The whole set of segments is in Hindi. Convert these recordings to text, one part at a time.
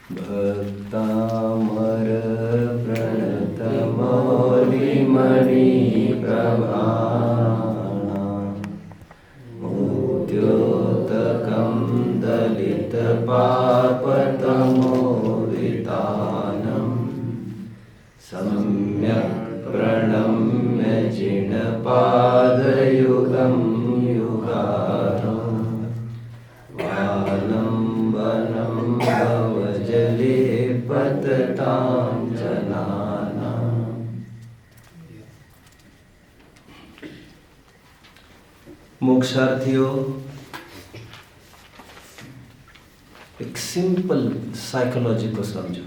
भक्तामर प्रणतमौलिमणि प्रभाणा उद्योतकं दलितपापतमोदितानं सम्यक् प्रणम्य जिनपादयुगं युगाधम् आलम्बनं भवजले पततां जनानाम्। मोक्षार्थियों, एक सिंपल साइकोलॉजी को समझो।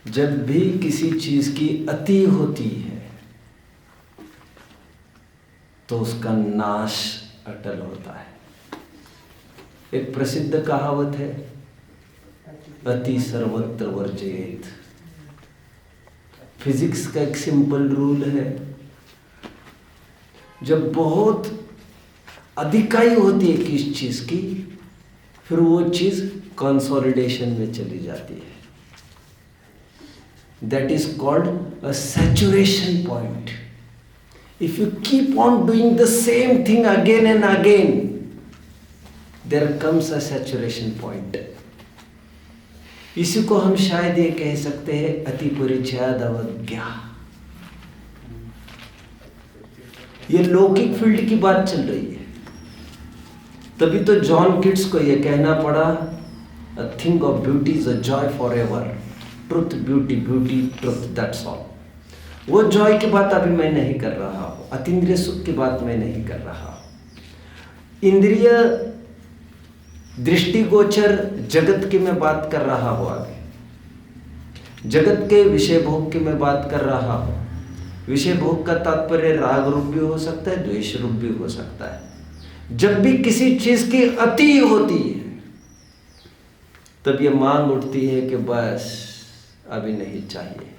जब भी किसी चीज की अति होती है तो उसका नाश अटल होता है। एक प्रसिद्ध कहावत है, अति सर्वत्र वर्जयेत। फिजिक्स का एक सिंपल रूल है, जब बहुत अधिकाई होती है किस चीज की, फिर वो चीज कंसोलिडेशन में चली जाती है। That is called a saturation point. If you keep on doing the same thing again and again, there comes a saturation point. इसी को हम शायद ये कह सकते हैं अति परिचयाद अवज्ञा। ये लौकिक फील्ड की बात चल रही है, तभी तो जॉन किट्स को ये कहना पड़ा, a thing of beauty is a joy forever. Truth, beauty, beauty, truth, that's all. वो जॉय की बात अभी मैं नहीं कर रहा हूं, अतीन्द्रिय सुख की बात मैं नहीं कर रहा हूं। इंद्रिय दृष्टिगोचर जगत की मैं बात कर रहा हूं। आगे जगत के विषय भोग की मैं बात कर रहा हूं। विषय भोग का तात्पर्य राग रूप भी हो सकता है, द्वेष रूप भी हो सकता है। जब भी किसी चीज की अति होती है तब ये मांग उठती है कि बस अभी नहीं चाहिए।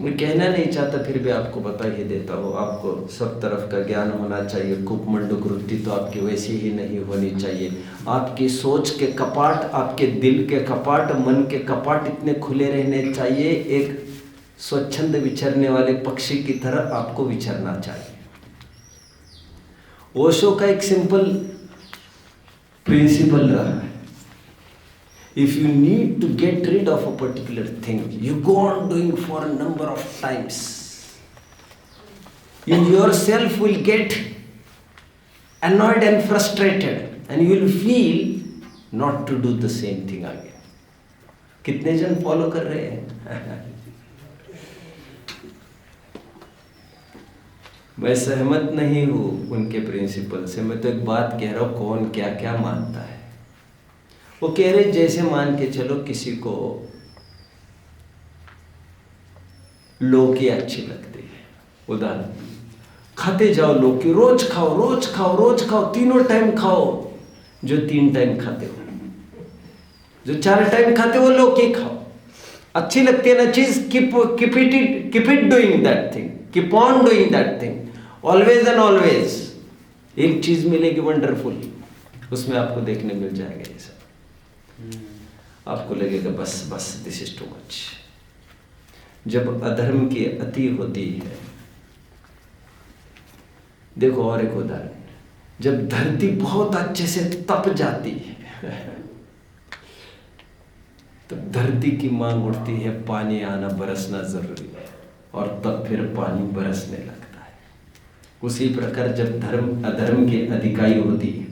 मैं कहना नहीं चाहता, फिर भी आपको बता ही देता हूँ। आपको सब तरफ का ज्ञान होना चाहिए। कुपमंडूक वृत्ति तो आपकी वैसी ही नहीं होनी चाहिए। आपकी सोच के कपाट, आपके दिल के कपाट, मन के कपाट इतने खुले रहने चाहिए। एक स्वच्छंद विचरने वाले पक्षी की तरह आपको विचरना चाहिए। ओशो का एक सिंपल प्रिंसिपल रहा है, if you need to get rid of a particular thing, you go on doing for a number of times. You yourself will get annoyed and frustrated and you will feel not to do the same thing again. कितने जन फॉलो कर रहे हैं? मैं सहमत नहीं हूं उनके प्रिंसिपल से। मैं तो एक बात कह रहा हूं, कौन क्या क्या मानता है। वो कह रहे जैसे मान के चलो किसी को लौकी अच्छी लगती है, उदाहरण खाते जाओ लौकी, रोज खाओ रोज खाओ रोज खाओ, तीनों टाइम खाओ। जो 3 टाइम खाते हो, जो 4 टाइम खाते हो, लौकी खाओ। अच्छी लगती है ना चीज, keep it doing that thing, keep on doing that thing, always and always. एक चीज मिलेगी वंडरफुल, उसमें आपको देखने मिल जाएगा ये सब। आपको लगेगा बस बस दिस इज टू मच। जब अधर्म की अति होती है, देखो और एक उदाहरण, जब धरती बहुत अच्छे से तप जाती है तो धरती की मांग उठती है, पानी आना बरसना जरूरी है, और तब फिर पानी बरसने लगता है। उसी प्रकार जब धर्म अधर्म की अधिकाई होती है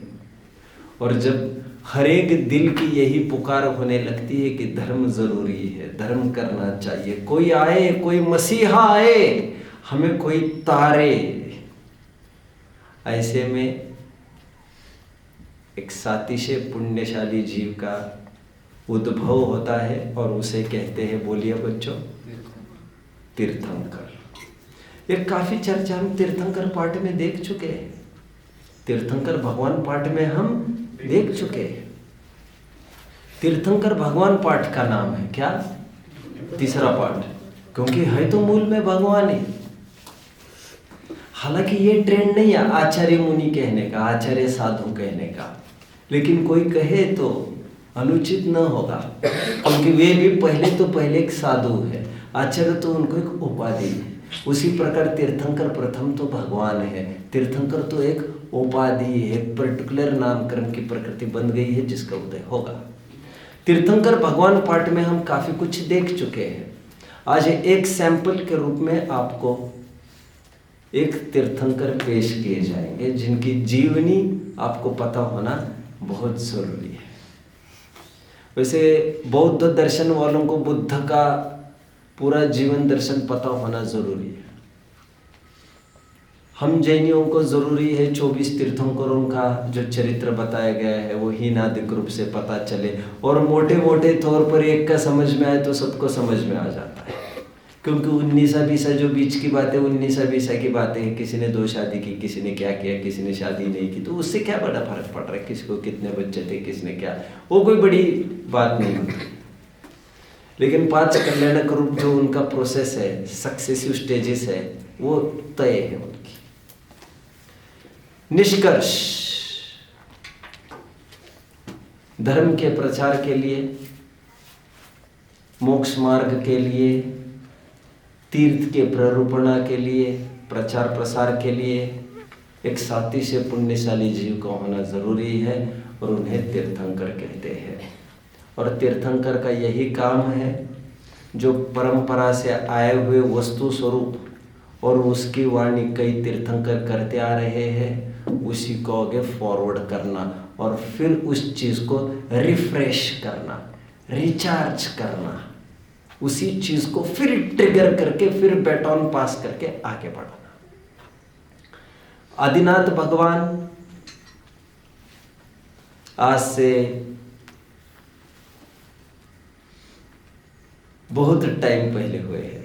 और जब हर एक दिल की यही पुकार होने लगती है कि धर्म जरूरी है, धर्म करना चाहिए, कोई आए, कोई मसीहा आए, हमें कोई तारे, ऐसे में एक सातिशय पुण्यशाली जीव का उद्भव होता है और उसे कहते हैं, बोलिए बच्चों, तीर्थंकर। ये काफी चर्चा हम तीर्थंकर पाठ में देख चुके हैं। तीर्थंकर भगवान पाठ में हम देख चुके हैं। तीर्थंकर भगवान पाठ का नाम है क्या? तीसरा पाठ, क्योंकि है तो मूल में भगवान ही। हालांकि ये ट्रेंड नहीं है आचार्य मुनि कहने का, आचार्य साधु कहने का, लेकिन कोई कहे तो अनुचित न होगा, क्योंकि वे भी पहले एक साधु है। आचार्य तो उनको एक उपाधि है। उसी प्रकार तीर्थंकर प्रथम तो भगवान है, तीर्थंकर तो एक उपाधि है, एक पर्टिकुलर नामकरण की प्रकृति बन गई है जिसका उदय होगा। तीर्थंकर भगवान पाठ में हम काफी कुछ देख चुके हैं। आज एक सैंपल के रूप में आपको एक तीर्थंकर पेश किए जाएंगे जिनकी जीवनी आपको पता होना बहुत जरूरी है। वैसे बौद्ध दर्शन वालों को बुद्ध का पूरा जीवन दर्शन पता होना जरूरी है। हम जैनियों को जरूरी है 24 तीर्थंकरों का जो चरित्र बताया गया है वो हीनादिक रूप से पता चले, और मोटे मोटे तौर पर एक का समझ में आए तो सबको समझ में आ जाता है। क्योंकि 19-20 जो बीच की बातें 19-20 की बातें हैं, किसी ने 2 शादी की, किसी ने क्या किया, किसी ने शादी नहीं की, तो उससे क्या बड़ा फर्क पड़ रहा है, किसी को कितने बच्चे थे, किसने क्या, वो कोई बड़ी बात नहीं होती। लेकिन 5 कल्याणक रूप जो उनका प्रोसेस है, सक्सेसिव स्टेजेस है, वो तय है उनकी। निष्कर्ष, धर्म के प्रचार के लिए, मोक्ष मार्ग के लिए, तीर्थ के प्ररूपणा के लिए, प्रचार प्रसार के लिए एक साथी से पुण्यशाली जीव का होना जरूरी है, और उन्हें तीर्थंकर कहते हैं। और तीर्थंकर का यही काम है, जो परंपरा से आए हुए वस्तु स्वरूप और उसकी वाणी कई तीर्थंकर करते आ रहे हैं, उसी को आगे फॉरवर्ड करना और फिर उस चीज़ को रिफ्रेश करना, रिचार्ज करना, उसी चीज को फिर ट्रिगर करके फिर बैटन पास करके आगे बढ़ाना। आदिनाथ भगवान आज से बहुत टाइम पहले हुए हैं।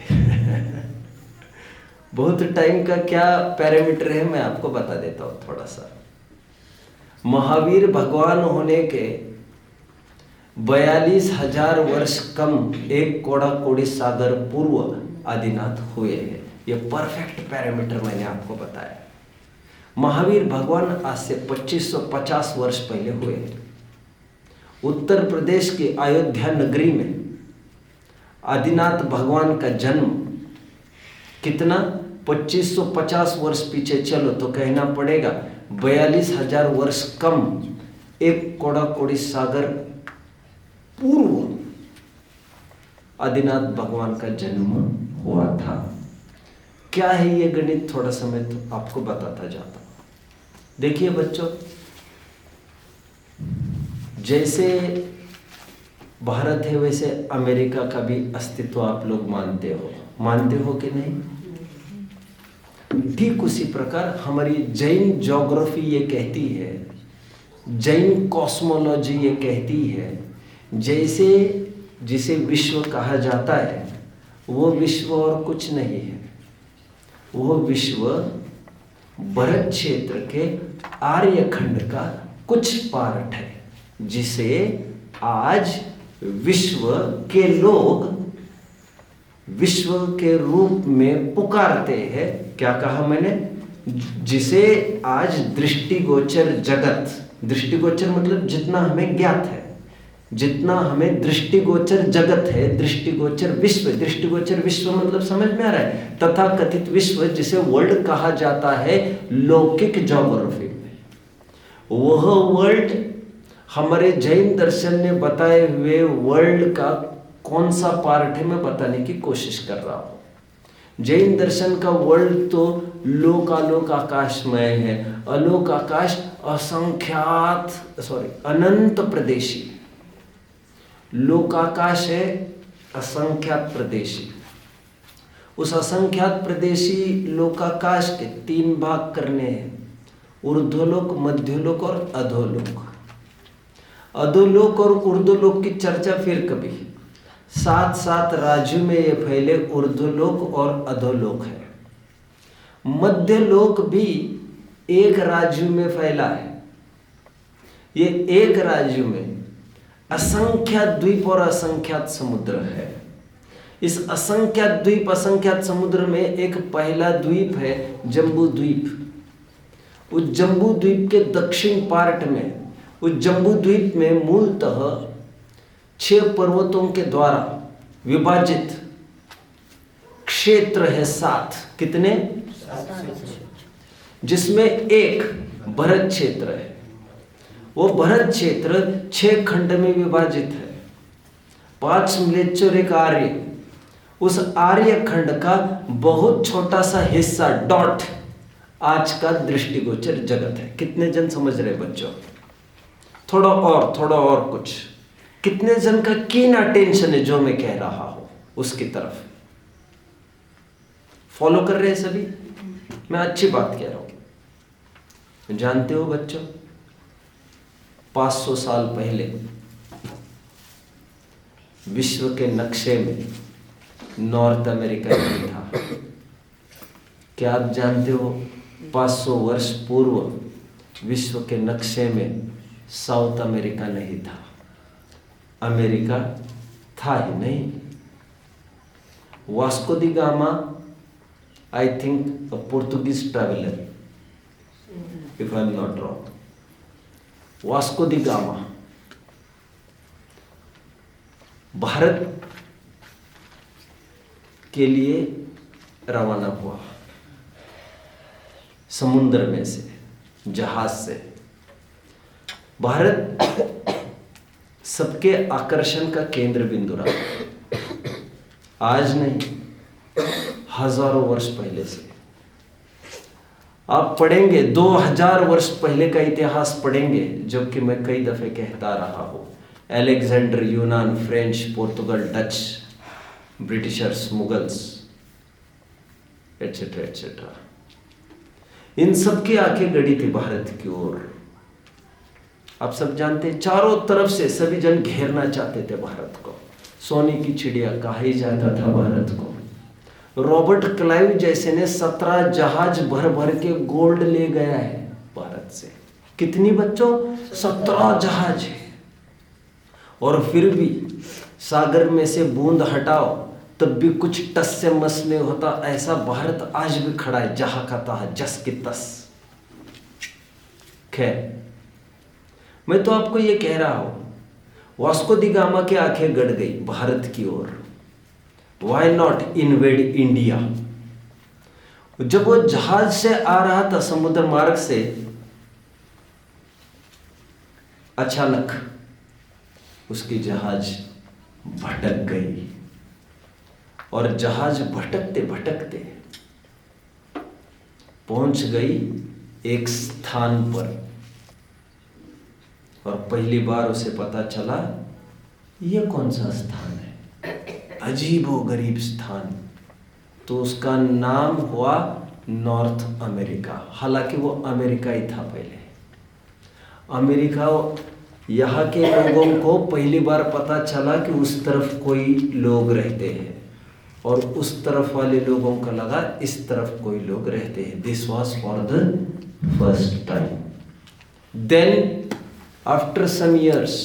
बहुत टाइम का क्या पैरामीटर है मैं आपको बता देता हूं थोड़ा सा। महावीर भगवान होने के 42,000 वर्ष कम एक कोड़ा कोड़ी सागर पूर्व आदिनाथ हुए हैं। ये परफेक्ट पैरामीटर मैंने आपको बताया। महावीर भगवान आज से 2550 वर्ष पहले हुए हैं। उत्तर प्रदेश की अयोध्या नगरी में आदिनाथ भगवान का जन्म कितना 2550 वर्ष पीछे चलो तो कहना पड़ेगा 42,000 वर्ष कम एक कोड़ा कोड़ी सागर पूर्व आदिनाथ भगवान का जन्म हुआ था। क्या है ये गणित, थोड़ा समय तो आपको बताता जाता हूं। देखिए बच्चों, जैसे भारत है वैसे अमेरिका का भी अस्तित्व आप लोग मानते हो कि नहीं? ठीक उसी प्रकार हमारी जैन ज्योग्राफी ये कहती है, जैन कॉस्मोलॉजी ये कहती है, जैसे जिसे विश्व कहा जाता है वो विश्व और कुछ नहीं है। वो विश्व भरत क्षेत्र के आर्यखंड का कुछ पार्ट है, जिसे आज विश्व के लोग विश्व के रूप में पुकारते हैं। क्या कहा मैंने? जिसे आज दृष्टिगोचर जगत, दृष्टिगोचर मतलब जितना हमें ज्ञात है, जितना हमें दृष्टिगोचर जगत है, दृष्टिगोचर विश्व, दृष्टिगोचर विश्व मतलब समझ में आ रहा है, तथा कथित विश्व जिसे वर्ल्ड कहा जाता है लौकिक ज्योग्राफी में, वह वर्ल्ड हमारे जैन दर्शन ने बताए हुए वर्ल्ड का कौन सा पार्ट है मैं बताने की कोशिश कर रहा हूं। जैन दर्शन का वर्ल्ड तो लोकालोक आकाशमय है, अलोक आकाश अनंत प्रदेशी, लोकाकाश है असंख्यात प्रदेशी। उस असंख्यात प्रदेशी लोकाकाश के 3 भाग करने हैं, ऊर्ध्वलोक, मध्यलोक और अधोलोक। अधोलोक और ऊर्ध्वलोक की चर्चा फिर कभी। 7 राज्यों में ये फैले ऊर्ध्वलोक और अधोलोक है। मध्यलोक भी एक राज्य में फैला है। ये एक राज्य में असंख्यात द्वीप और असंख्यात समुद्र है। इस असंख्यात द्वीप असंख्यात समुद्र में एक पहला द्वीप है जम्बू द्वीप। उस जम्बू द्वीप के दक्षिण पार्ट में उस जम्बू द्वीप में मूलतः 6 पर्वतों के द्वारा विभाजित क्षेत्र है 7। कितने? जिसमें एक भरत क्षेत्र है। वो भरत क्षेत्र 6 खंड में विभाजित है। 5 म्लेच्छर, एक आर्य। उस आर्य खंड का बहुत छोटा सा हिस्सा डॉट आज का दृष्टिगोचर जगत है। कितने जन समझ रहे बच्चों? थोड़ा और कुछ। कितने जन का कीन अटेंशन है जो मैं कह रहा हूं उसकी तरफ? फॉलो कर रहे हैं सभी? मैं अच्छी बात कह रहा हूं। जानते हो बच्चों, 500 साल पहले विश्व के नक्शे में नॉर्थ अमेरिका नहीं था। क्या आप जानते हो 500 वर्ष पूर्व विश्व के नक्शे में साउथ अमेरिका नहीं था? अमेरिका था ही नहीं। Vasco the gamma, I think a Portuguese traveler, if I am not wrong. Vasco the gamma Bharat के लिए रवाना हुआ, समुद्र में से, जहाज से। भारत सबके आकर्षण का केंद्र बिंदु रहा। आज नहीं, हजारों वर्ष पहले से। आप पढ़ेंगे 2000 वर्ष पहले का इतिहास पढ़ेंगे, जो कि मैं कई दफे कहता रहा हूं। अलेक्जेंडर, यूनान, French, Portugal, Dutch, Britishers, Mughals, etcetera etcetera, इन सब की आंखें गड़ी थी भारत की ओर। आप सब जानते हैं, चारों तरफ से सभी जन घेरना चाहते थे भारत को। सोने की चिड़िया कहा ही जाता था भारत को। रॉबर्ट क्लाइव जैसे ने 17 जहाज भर भर के गोल्ड ले गया है भारत से। कितनी बच्चों? 17 जहाज है। और फिर भी सागर में से बूंद हटाओ तब भी कुछ टस से मस नहीं होता। ऐसा भारत आज भी खड़ा है, जहां का तहा, जस की तस। खैर, मैं तो आपको ये कह रहा हूं, वास्को दी गामा की आंखें गड़ गई भारत की ओर। Why not invade India? जब वो जहाज से आ रहा था समुद्र मार्ग से, अचानक उसकी जहाज भटक गई। और जहाज भटकते भटकते पहुंच गई एक स्थान पर। और पहली बार उसे पता चला यह कौन सा स्थान है, अजीबो गरीब स्थान। तो उसका नाम हुआ नॉर्थ अमेरिका। हालांकि वो अमेरिका ही था पहले। अमेरिका, यहाँ के लोगों को पहली बार पता चला कि उस तरफ कोई लोग रहते हैं, और उस तरफ वाले लोगों को लगा इस तरफ कोई लोग रहते हैं। This was for the first time. Then after some years,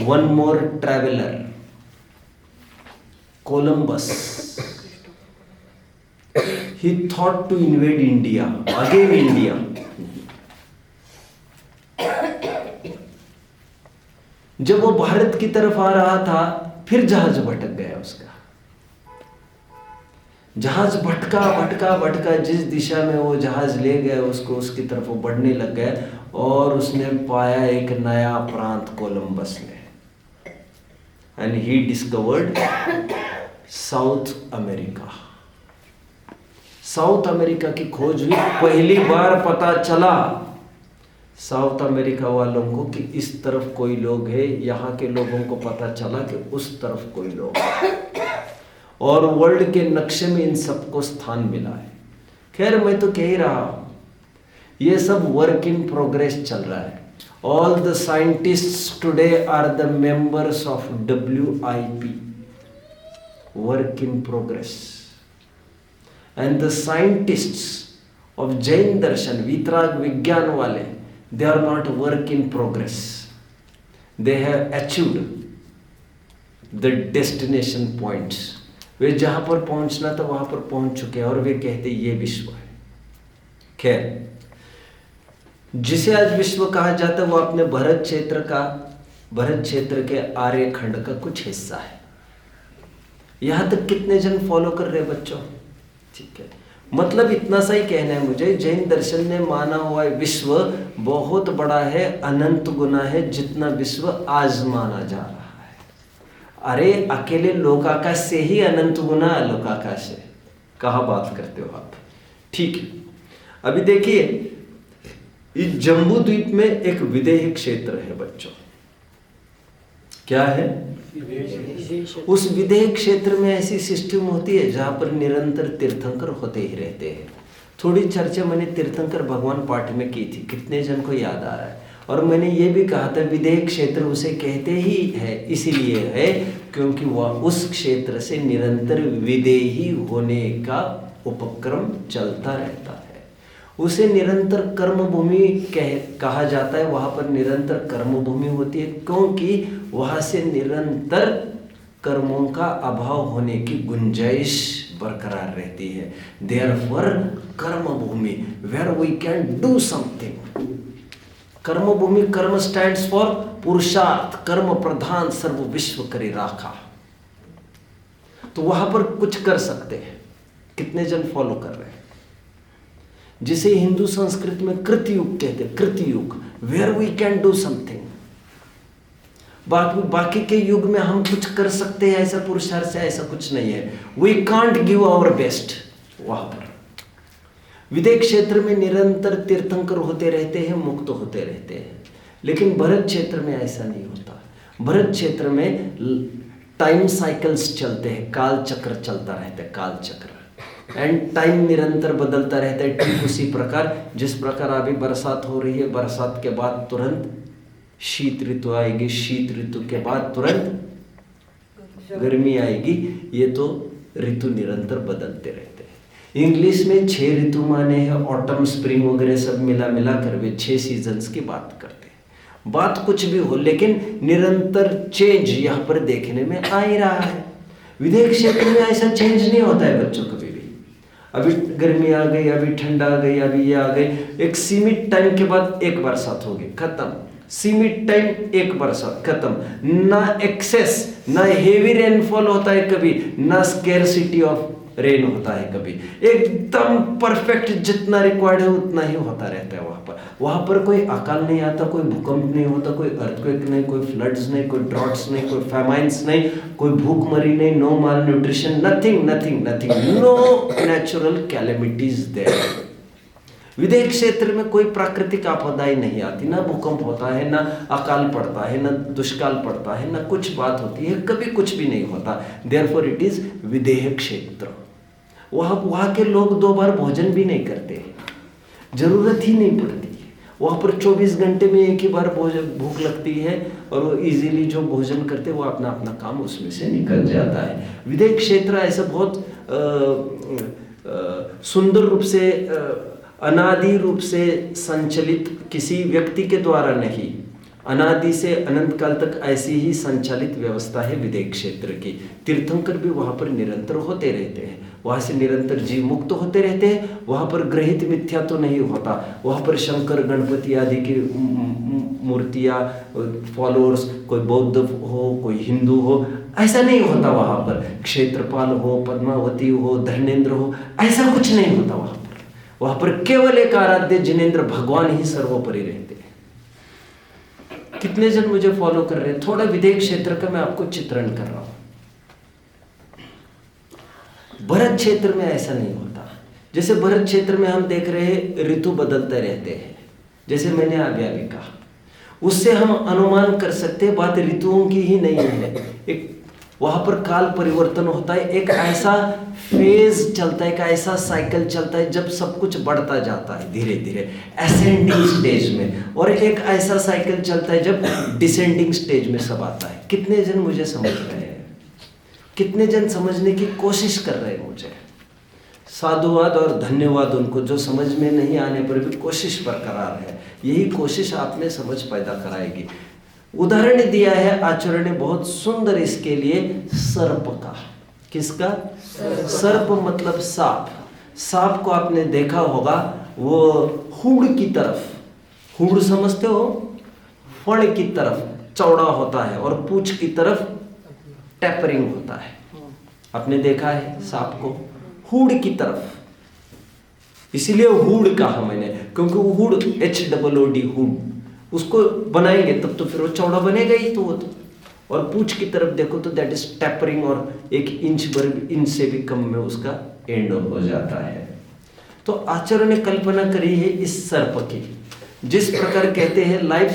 one more traveler, Columbus, he thought to invade India, again India. जब वो भारत की तरफ आ रहा था, फिर जहाज भटक गया उसका। जहाज भटका भटका भटका, जिस दिशा में वो जहाज ले गया उसको, उसकी तरफ वो बढ़ने लग गया। और उसने पाया एक नया प्रांत, कोलंबस ने, and he discovered south America. South America की खोज हुई। पहली बार पता चला साउथ अमेरिका वालों को कि इस तरफ कोई लोग है। यहाँ के लोगों को पता चला कि उस तरफ कोई लोग है, और वर्ल्ड के नक्शे में इन सबको स्थान मिला है। खैर, मैं तो कह ही रहा हूं, ये सब वर्क इन प्रोग्रेस चल रहा है। All the scientists today are the members of WIP, work in progress. And the scientists of Jain दर्शन, वितराग विज्ञान वाले, they are not work in progress. They have achieved the destination points. वे जहां पर पहुंचना था वहां पर पहुंच चुके हैं, और वे कहते ये विश्व है। खैर, जिसे आज विश्व कहा जाता है वो अपने भरत क्षेत्र के आर्यखंड का कुछ हिस्सा है। यहां तक कितने जन फॉलो कर रहे हैं बच्चों? ठीक है, मतलब इतना सा ही कहना है मुझे, जैन दर्शन ने माना हुआ है विश्व बहुत बड़ा है, अनंत गुना है जितना विश्व आज माना जा रहा है। अरे अकेले लोकाकाश से ही अनंत गुना अलोकाकाश है, कहाँ बात करते हो आप? ठीक है, अभी देखिए इस जम्बू द्वीप में एक विदेह क्षेत्र है बच्चों। क्या है? उस विदेह क्षेत्र में ऐसी सिस्टम होती है जहां पर निरंतर तीर्थंकर होते ही रहते हैं। थोड़ी चर्चा मैंने तीर्थंकर भगवान पाठ में की थी, कितने जन को याद आ रहा है? और मैंने ये भी कहा था विदेह क्षेत्र उसे कहते ही है इसीलिए है क्योंकि वह उस क्षेत्र से निरंतर विदेही होने का उपक्रम चलता रहता है। उसे निरंतर कर्म भूमि कहा जाता है। वहाँ पर निरंतर कर्म भूमि होती है क्योंकि वहाँ से निरंतर कर्मों का अभाव होने की गुंजाइश बरकरार रहती है। Therefore karma bhumi where we can do something. कर्म भूमि, कर्म स्टैंड्स फॉर पुरुषार्थ, कर्म प्रधान सर्व विश्व करे राखा। तो वहां पर कुछ कर सकते हैं। कितने जन फॉलो कर रहे हैं? जिसे हिंदू संस्कृति में कृतयुग कहते हैं, कृतयुग, where we can do something. बाकी के युग में हम कुछ कर सकते हैं, ऐसा पुरुषार्थ से ऐसा कुछ नहीं है। We can't give our best. वहां पर विदेह क्षेत्र में निरंतर तीर्थंकर होते रहते हैं, मुक्त होते रहते हैं। लेकिन भरत क्षेत्र में ऐसा नहीं होता। भरत क्षेत्र में टाइम साइकिल्स चलते हैं, काल चक्र चलता रहता है, काल चक्र, एंड टाइम निरंतर बदलता रहता है। ठीक उसी प्रकार जिस प्रकार अभी बरसात हो रही है, बरसात के बाद तुरंत शीत ऋतु आएगी, शीत ऋतु के बाद तुरंत गर्मी आएगी। ये तो ऋतु निरंतर बदलते रहते हैं। इंग्लिश में 6 ऋतु माने हैं, ऑटम स्प्रिंग वगैरह सब मिला कर वे 6 सीजन्स की बात करते हैं। बात कुछ भी हो लेकिन निरंतर चेंज यहाँ पर देखने में आ ही रहा है। विदेह क्षेत्र में ऐसा चेंज नहीं होता है बच्चों कभी भी। अभी गर्मी आ गई, अभी ठंडा आ गई, अभी ये आ गई, एक सीमित टाइम के बाद एक बरसात होगी, खत्म। सीमित टाइम एक बरसात, खत्म। ना एक्सेस, ना हेवी रेनफॉल होता है कभी, ना स्केर्सिटी ऑफ रेन होता है कभी। एकदम परफेक्ट, जितना रिक्वायर्ड है उतना ही होता रहता है वहां पर कोई अकाल नहीं आता, कोई भूकंप नहीं होता, कोई अर्थक्वेक नहीं, कोई फ्लड्स नहीं, कोई ड्रॉट्स नहीं, कोई फैमाइन्स नहीं, कोई भूखमरी नहीं, no malnutrition, nothing, no natural calamities there. Videh क्षेत्र में कोई प्राकृतिक आपदाएं नहीं आती, ना भूकंप होता है, ना अकाल पड़ता है, ना दुष्काल पड़ता है, ना कुछ बात होती है, कभी कुछ भी नहीं होता। देयरफॉर इट इज विदेह क्षेत्र। वहाँ के लोग 2 बार भोजन भी नहीं करते, जरूरत ही नहीं पड़ती। वहाँ पर 24 घंटे में एक ही बार भूख लगती है और वो इजीली जो भोजन करते वो अपना अपना काम उसमें से निकल जाता है। विदेह क्षेत्र ऐसा बहुत सुंदर रूप से, अनादि रूप से संचालित, किसी व्यक्ति के द्वारा नहीं, अनादि से अनंत काल तक ऐसी ही संचालित व्यवस्था है विदेह क्षेत्र की। तीर्थंकर भी वहाँ पर निरंतर होते रहते हैं, वहाँ से निरंतर जीव मुक्त होते रहते हैं। वहाँ पर ग्रहित मिथ्या तो नहीं होता। वहाँ पर शंकर, गणपति आदि की मूर्तियाँ, फॉलोअर्स, कोई बौद्ध हो, कोई हिंदू हो, ऐसा नहीं होता। वहाँ पर क्षेत्रपाल हो, पद्मावती हो, धर्मेंद्र हो, ऐसा कुछ नहीं होता। वहाँ पर केवल एक आराध्य जिनेंद्र भगवान ही सर्वोपरि रहते हैं। कितने जन मुझे फॉलो कर रहे हैं? थोड़ा विदेह क्षेत्र का मैं आपको चित्रण कर रहा हूं। भरत क्षेत्र में ऐसा नहीं होता। जैसे भरत क्षेत्र में हम देख रहे हैं ऋतु बदलते रहते हैं, जैसे मैंने आगे कहा, उससे हम अनुमान कर सकते हैं बात ऋतुओं की ही नहीं है। एक वहां पर काल परिवर्तन होता है, एक ऐसा फेज चलता है, एक ऐसा साइकिल चलता है जब सब कुछ बढ़ता जाता है धीरे धीरे असेंडिंग स्टेज में, और एक ऐसा साइकिल चलता है जब डिसेंडिंग स्टेज में सब आता है। कितने जन मुझे समझ रहे हैं? कितने जन समझने की कोशिश कर रहे हैं मुझे? साधुवाद और धन्यवाद उनको जो समझ में नहीं आने पर भी कोशिश बरकरार है। यही कोशिश आप में समझ पैदा कराएगी। उदाहरण दिया है आचार्य ने बहुत सुंदर इसके लिए, सर्प का। किसका? सर्प मतलब सांप। सांप को आपने देखा होगा, वो हुड की तरफ हुड समझते हो? फण की तरफ चौड़ा होता है और पूंछ की तरफ टेपरिंग होता है। आपने देखा है सांप को हुड की तरफ, इसीलिए हुड कहा मैंने, क्योंकि वो हुड HOOD हुड, उसको बनाएंगे तब तो फिर वो चौड़ा बनेगा ही। तो वो तो, और पूंछ की तरफ देखो तो दैट इज टेपरिंग, और 1 इंच से भी कम में उसका एंड हो जाता है। तो आचार्य ने कल्पना करी है इस सर्प की। जिस प्रकार कहते हैं लाइफ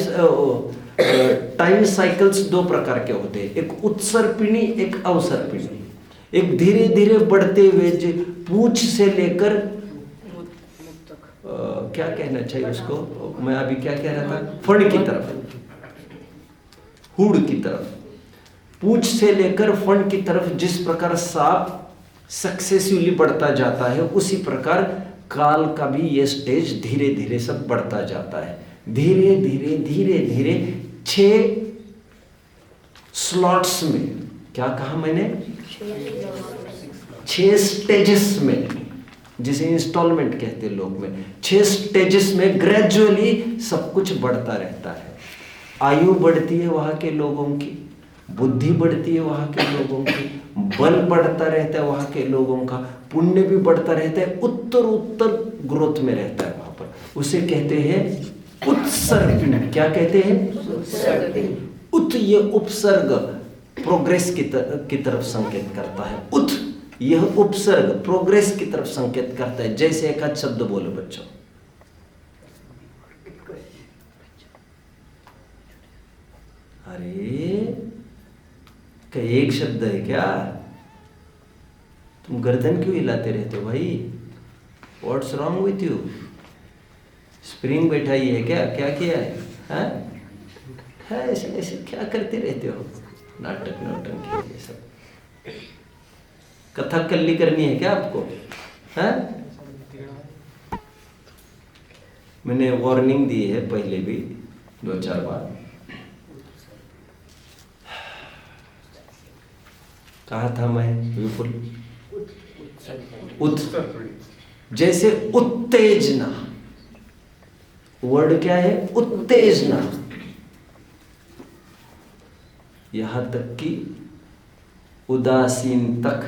टाइम साइकिल्स 2 प्रकार के होते हैं, एक उत्सर्पिणी, एक अवसर्पिणी। एक धीरे धीरे बढ़ते हुए पूंछ से लेकर क्या कहना चाहिए उसको, मैं अभी क्या कह रहा था, फण की तरफ, हुड की तरफ, पूंछ से लेकर फण की तरफ जिस प्रकार सांप सक्सेसिवली बढ़ता जाता है, उसी प्रकार काल का भी ये स्टेज धीरे धीरे सब बढ़ता जाता है। धीरे धीरे धीरे धीरे 6 स्लॉट्स में, क्या कहा मैंने, 6 स्टेजेस में, जिसे इंस्टॉलमेंट कहते हैं लोग में, 6 स्टेजेस में ग्रेजुअली सब कुछ बढ़ता रहता है। आयु बढ़ती है वहां के लोगों की, बुद्धि बढ़ती है वहां के लोगों की, बल बढ़ता रहता है वहां के लोगों का, पुण्य भी बढ़ता रहता है, उत्तर उत्तर ग्रोथ में रहता है वहां पर। उसे कहते हैं उत्सर्ग। क्या कहते हैं? उत, ये उपसर्ग प्रोग्रेस की तरफ संकेत करता है। उत, यह उपसर्ग प्रोग्रेस की तरफ संकेत करता है। जैसे एक शब्द बोलो बच्चों, अरे क्या एक शब्द है क्या? तुम गर्दन क्यों हिलाते रहते हो भाई? What's wrong with you? Spring बैठाई है क्या? क्या किया है? ऐसे ऐसे क्या करते रहते हो? नाटक नौटंकी ये सब। कथकली करनी है क्या आपको? है? मैंने वार्निंग दी है पहले भी 2-4 बार। कहा था मैं विपुल, जैसे उत्तेजना, वर्ड क्या है? उत्तेजना। यहां तक कि उदासीन तक,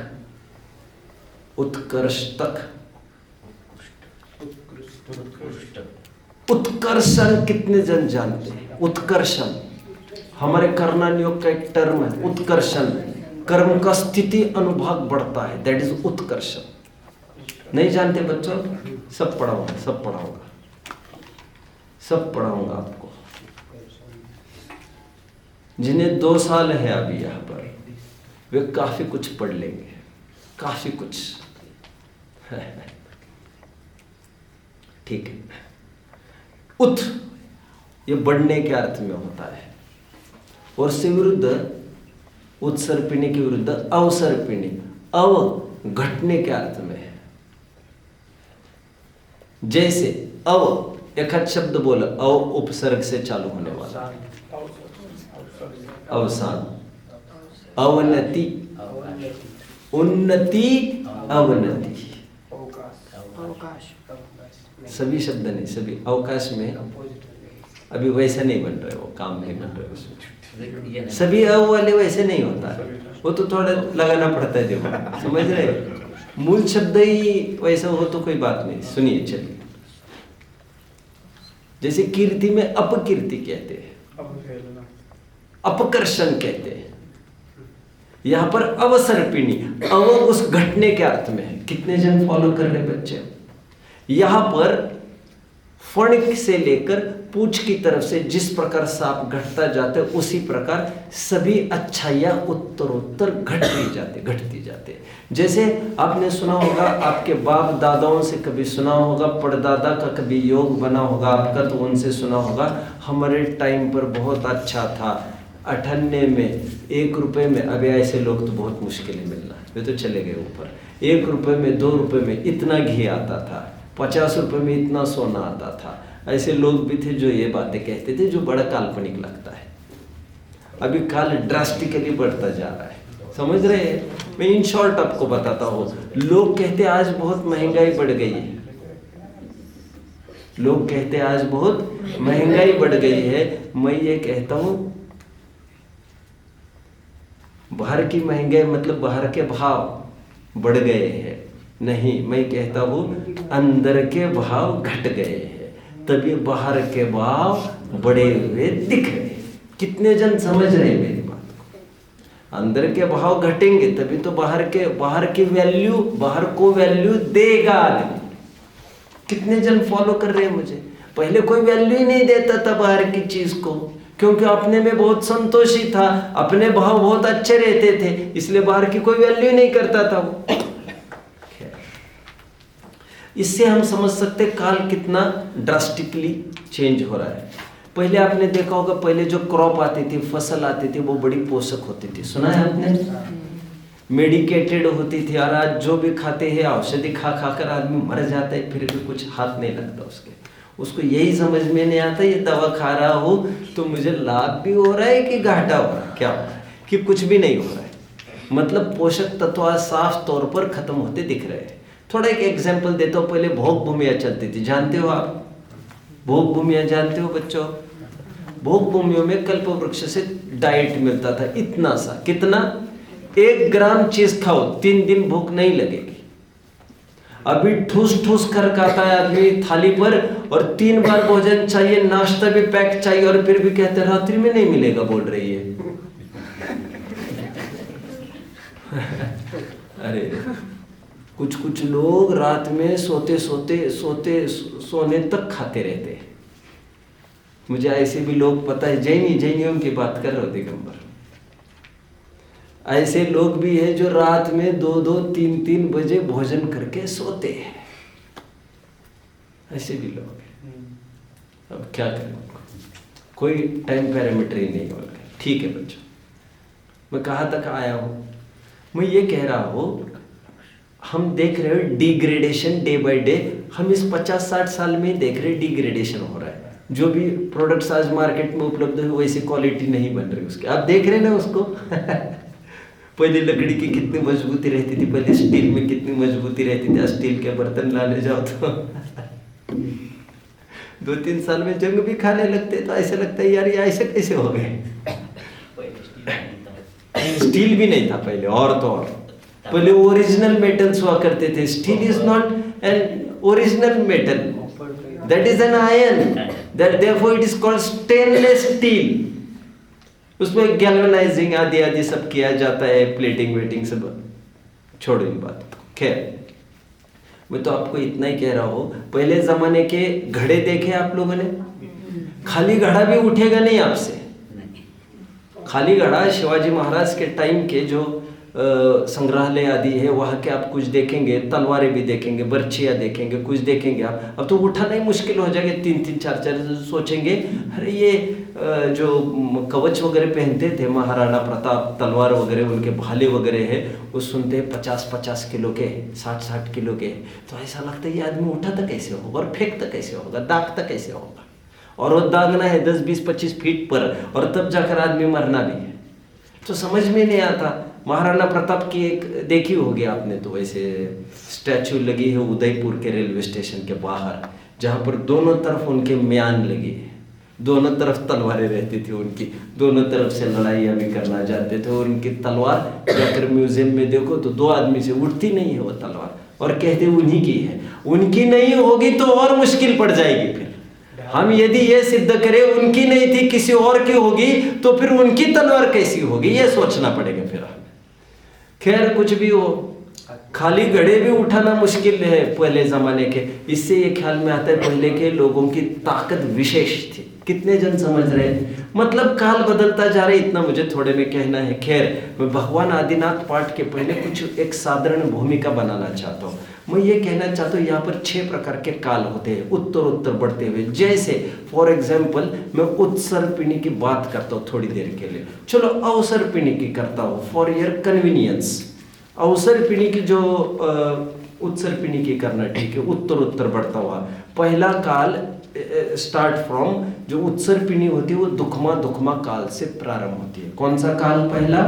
उत्कर्ष तक। उत्कर्षण कितने जन जानते हैं? उत्कर्षण हमारे कर्णन योग का एक टर्म है। उत्कर्षण कर्म का स्थिति अनुभाग बढ़ता है, दैट इज उत्कर्षण। नहीं जानते बच्चों? सब पढ़ाऊंगा, सब पढ़ाऊंगा, सब पढ़ाऊंगा आपको। जिन्हें 2 साल है अभी यहाँ पर, वे काफी कुछ पढ़ लेंगे, काफी कुछ। ठीक है। उत, ये बढ़ने के अर्थ में होता है, और से विरुद्ध उत्सर्पिणी के विरुद्ध अवसर्पिणी, अव घटने के अर्थ में है। जैसे अव, एक शब्द बोला, अव उपसर्ग से चालू होने वाला, अवसान, अवनति, उन्नति, अवनति, सभी शब्द नहीं, सभी अवकाश में अभी वैसा नहीं बन रहे, वो काम नहीं बन रहे उसमें। सभी अव वाले वैसे नहीं होता है, वो तो थोड़ा लगाना पड़ता है दिमाग, समझ रहे? मूल शब्द ही वैसा हो तो कोई बात नहीं। सुनिए, चलिए। जैसे कीर्ति में अपकीर्ति कहते हैं, अपकर्षण कहते हैं। यहां पर अवसर्पिणी, अव उस घटने के अर्थ में है। कितने जन फॉलो कर रहे बच्चे? यहां पर फण से लेकर पूंछ की तरफ से जिस प्रकार सांप घटता जाता है, उसी प्रकार सभी अच्छाइयां उत्तरोत्तर घटती जाते। जैसे आपने सुना होगा, आपके बाप दादाओं से कभी सुना होगा, परदादा का कभी योग बना होगा आपका, तो उनसे सुना होगा, हमारे टाइम पर बहुत अच्छा था, 98 में 1 रुपए में। अभी ऐसे लोग तो बहुत मुश्किल है मिलना, वे तो चले गए ऊपर। 1 रुपए में, 2 रुपए में इतना घी आता था, 50 रुपए में इतना सोना आता था। ऐसे लोग भी थे जो ये बातें कहते थे, जो बड़ा काल्पनिक लगता है। अभी काल ड्रास्टिकली बढ़ता जा रहा है, समझ रहे हैं? मैं इन शॉर्ट आपको बताता हूँ। लोग कहते आज बहुत महंगाई बढ़ गई है, लोग कहते हैं आज बहुत महंगाई बढ़ गई है। मैं ये कहता हूं बाहर की महंगाई मतलब बाहर के भाव बढ़ गए हैं, नहीं, मैं कहता हूं अंदर के भाव घट गए हैं, तभी बाहर के भाव बढ़े हुए दिख रहे हैं। कितने जन समझ रहे हैं मेरी बात को? अंदर के भाव घटेंगे तभी तो बाहर की वैल्यू, बाहर को वैल्यू देगा आदमी। कितने जन फॉलो कर रहे हैं मुझे? पहले कोई वैल्यू ही नहीं देता था बाहर की चीज को, क्योंकि अपने में बहुत संतोषी था, अपने भाव बहुत अच्छे रहते थे, इसलिए बाहर की कोई वैल्यू ही नहीं करता था वो। इससे हम समझ सकते काल कितना ड्रास्टिकली चेंज हो रहा है। पहले आपने देखा होगा, पहले जो क्रॉप आती थी, फसल आती थी, वो बड़ी पोषक होती थी, सुना है आपने? मेडिकेटेड होती थी। और आज जो भी खाते हैं औषधि खा खा कर आदमी मर जाता है, फिर भी कुछ हाथ नहीं लगता उसको यही समझ में नहीं आता ये दवा खा रहा हो तो मुझे लाभ भी हो रहा है कि घाटा हो रहा है, क्या हो रहा है, कि कुछ भी नहीं हो रहा है। मतलब पोषक तत्व आज साफ तौर पर खत्म होते दिख रहे हैं। थोड़ा एक एग्जाम्पल देता हूँ। पहले भोग भूमियाँ चलती थी, जानते हो आप? भोग भूमियाँ जानते हो बच्चों? भोग भूमियों में कल्प वृक्ष से डाइट मिलता था, इतना सा, कितना? 1 ग्राम चीज खाओ 3 दिन भूख नहीं लगेगी। अभी ठूस ठूस कर खाता है आदमी थाली पर, और 3 बार भोजन चाहिए, नाश्ता भी पैक चाहिए, और फिर भी कहते हैं रात्रि में नहीं मिलेगा, बोल रही है। अरे कुछ लोग रात में सोने तक खाते रहते हैं। मुझे ऐसे भी लोग पता है, जैनियों की बात कर रहे हो दिगंबर, ऐसे लोग भी हैं जो रात में 2-2, 3-3 बजे भोजन करके सोते हैं। ऐसे भी लोग हैं। अब क्या करें, कोई टाइम पैरामीटर ही नहीं होगा। ठीक है बच्चों, मैं कहाँ तक आया हूँ? मैं ये कह रहा हूँ, हम देख रहे हो डिग्रेडेशन डे बाय डे। हम इस 50-60 साल में देख रहे डिग्रेडेशन हो रहा है। जो भी प्रोडक्ट्स आज मार्केट में उपलब्ध है वैसी क्वालिटी नहीं बन रही उसकी, आप देख रहे हैं ना उसको। पहले लकड़ी की कितनी मजबूती रहती थी, पहले स्टील में कितनी मजबूती रहती थी। स्टील के बर्तन लाने जाओ तो 2-3 साल में जंग भी खाने लगते, तो ऐसे लगता है यार ये ऐसे कैसे हो गए। स्टील भी नहीं था पहले, और तो और पहले ओरिजिनल मेटल्स हुआ करते थे। Steel is not an original metal, that is an iron, that therefore it is called stainless steel. उसमें गैल्वेनाइजिंग आदि सब किया जाता है, प्लेटिंग वेटिंग सब, छोड़ो इन बात। खैर, मैं तो आपको इतना ही कह रहा हूँ, पहले जमाने के घड़े देखे आप लोगों ने? खाली घड़ा भी उठेगा नहीं आपसे। खाली घड़ा शिवाजी महाराज के टाइम के जो संग्रहालय आदि है वहाँ के आप कुछ देखेंगे, तलवारें भी देखेंगे, बर्छियाँ देखेंगे, कुछ देखेंगे आप। अब तो उठाना ही मुश्किल हो जाएगा। 3-3, 4-4 सोचेंगे अरे ये जो कवच वगैरह पहनते थे महाराणा प्रताप, तलवार वगैरह, उनके भाले वगैरह है, वो सुनते हैं 50-50 किलो के, 60-60 किलो के, तो ऐसा लगता है ये आदमी उठाता कैसे होगा और फेंकता कैसे होगा, दागता कैसे होगा। और वो दागना है 10, 20, 25 फीट पर, और तब जाकर आदमी मरना भी है। तो समझ में नहीं आता। महाराणा प्रताप की एक देखी होगी आपने, तो वैसे स्टैचू लगी है उदयपुर के रेलवे स्टेशन के बाहर, जहाँ पर दोनों तरफ उनके म्यान लगे हैं, दोनों तरफ तलवारें रहती थी उनकी, दोनों तरफ से लड़ाइयाँ भी करना चाहते थे। और उनकी तलवार जाकर म्यूजियम में देखो तो 2 आदमी से उठती नहीं है वो तलवार, और कहते उन्हीं की है। उनकी नहीं होगी तो और मुश्किल पड़ जाएगी। फिर हम यदि ये सिद्ध करें उनकी नहीं थी किसी और की होगी, तो फिर उनकी तलवार कैसी होगी, ये सोचना पड़ेगा फिर हमें। खैर, कुछ भी हो, खाली घड़े भी उठाना मुश्किल है पहले जमाने के। इससे ये ख्याल में आता है पहले के लोगों की ताकत विशेष थी। कितने जन समझ रहे हैं? मतलब काल बदलता जा रहा है, इतना मुझे थोड़े में कहना है। खैर, मैं भगवान आदिनाथ पाठ के पहले कुछ एक साधारण भूमिका बनाना चाहता हूँ। मैं ये कहना चाहता हूँ यहाँ पर 6 प्रकार के काल होते हैं, उत्तर बढ़ते हुए। जैसे फॉर एग्जाम्पल मैं उत्सर्पिणी की बात करता हूँ थोड़ी देर के लिए, चलो अवसर्पिणी की करता हूँ फॉर योर कन्वीनियंस। अवसर्पिणी की जो उत्सर्पिणी की करना ठीक है, उत्तर बढ़ता हुआ। पहला काल स्टार्ट फ्रॉम, जो उत्सर्पिणी होती है वो दुखमा काल से प्रारंभ होती है। कौन सा काल पहला?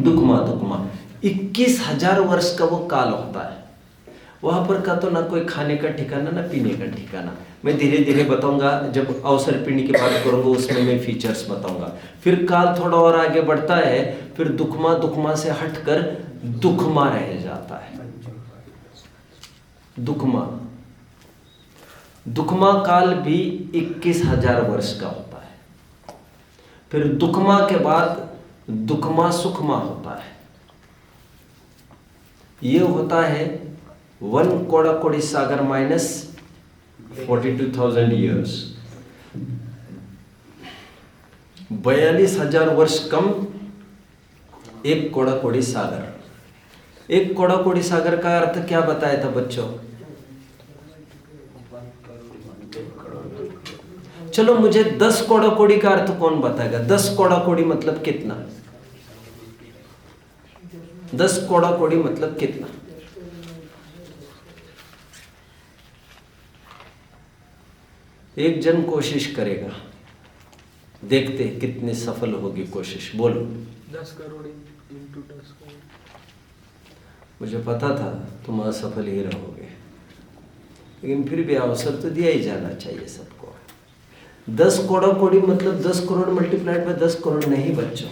दुखमा। 21,000 वर्ष का वो काल होता है। वहां पर का तो ना कोई खाने का ठिकाना ना पीने का ठिकाना। मैं धीरे धीरे बताऊंगा, जब अवसर पीढ़ी की बात करूंगा उसमें मैं फीचर्स बताऊंगा। फिर काल थोड़ा और आगे बढ़ता है, फिर दुखमा दुखमा से हटकर दुखमा रह जाता है। दुखमा दुखमा काल भी 21,000 वर्ष का होता है। फिर दुखमा के बाद दुखमा सुखमा होता है। ये होता है 1 कोड़ा कोड़ी सागर माइनस 42,000 ईयर्स, 42,000 वर्ष कम 1 कोड़ा कोड़ी सागर। 1 कोड़ा कोड़ी सागर का अर्थ क्या बताया था बच्चों? चलो मुझे 10 कोड़ा कोड़ी का अर्थ कौन बताएगा? 10 कोड़ा कोड़ी मतलब कितना? 10 कोड़ा कोड़ी मतलब कितना? एक जन कोशिश करेगा, देखते कितने सफल होगी कोशिश। बोलो। 10 करोड़ इंटू 10 करोड़। मुझे पता था तुम असफल ही रहोगे, लेकिन फिर भी अवसर तो दिया ही जाना चाहिए सबको। 10 कोड़ा कोड़ी मतलब 10 करोड़ मल्टीप्लाइड बाय 10 करोड़ नहीं बच्चों।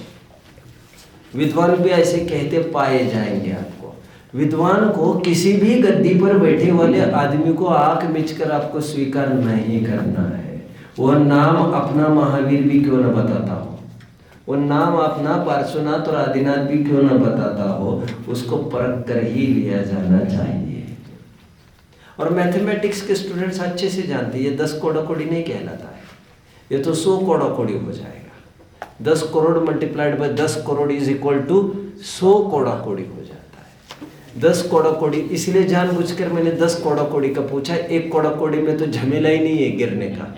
विद्वान भी ऐसे कहते पाए जाएंगे आपको। विद्वान को किसी भी गद्दी पर बैठे वाले आदमी को आंख मिचकर आपको स्वीकार नहीं करना है। वह नाम अपना महावीर भी क्यों न बताता हो, वो नाम अपना पार्श्वनाथ और आदिनाथ भी क्यों न बताता हो, उसको परख कर ही लिया जाना चाहिए। और मैथमेटिक्स के स्टूडेंट्स अच्छे से जानते हैं ये 10 कोड़ा कोड़ी नहीं कहलाता है, ये तो 100 कोड़ा कोड़ी हो जाएगा। 10 crore multiplied by 10 crore is equal to 100 कोड़ा कोड़ी हो जाता है। 10 कोड़ा कोड़ी इसलिए जानबूझकर मैंने 10 कोड़ा कोड़ी का पूछा। 1 कोड़ा कोड़ी में तो झमेला ही नहीं है गिरने का।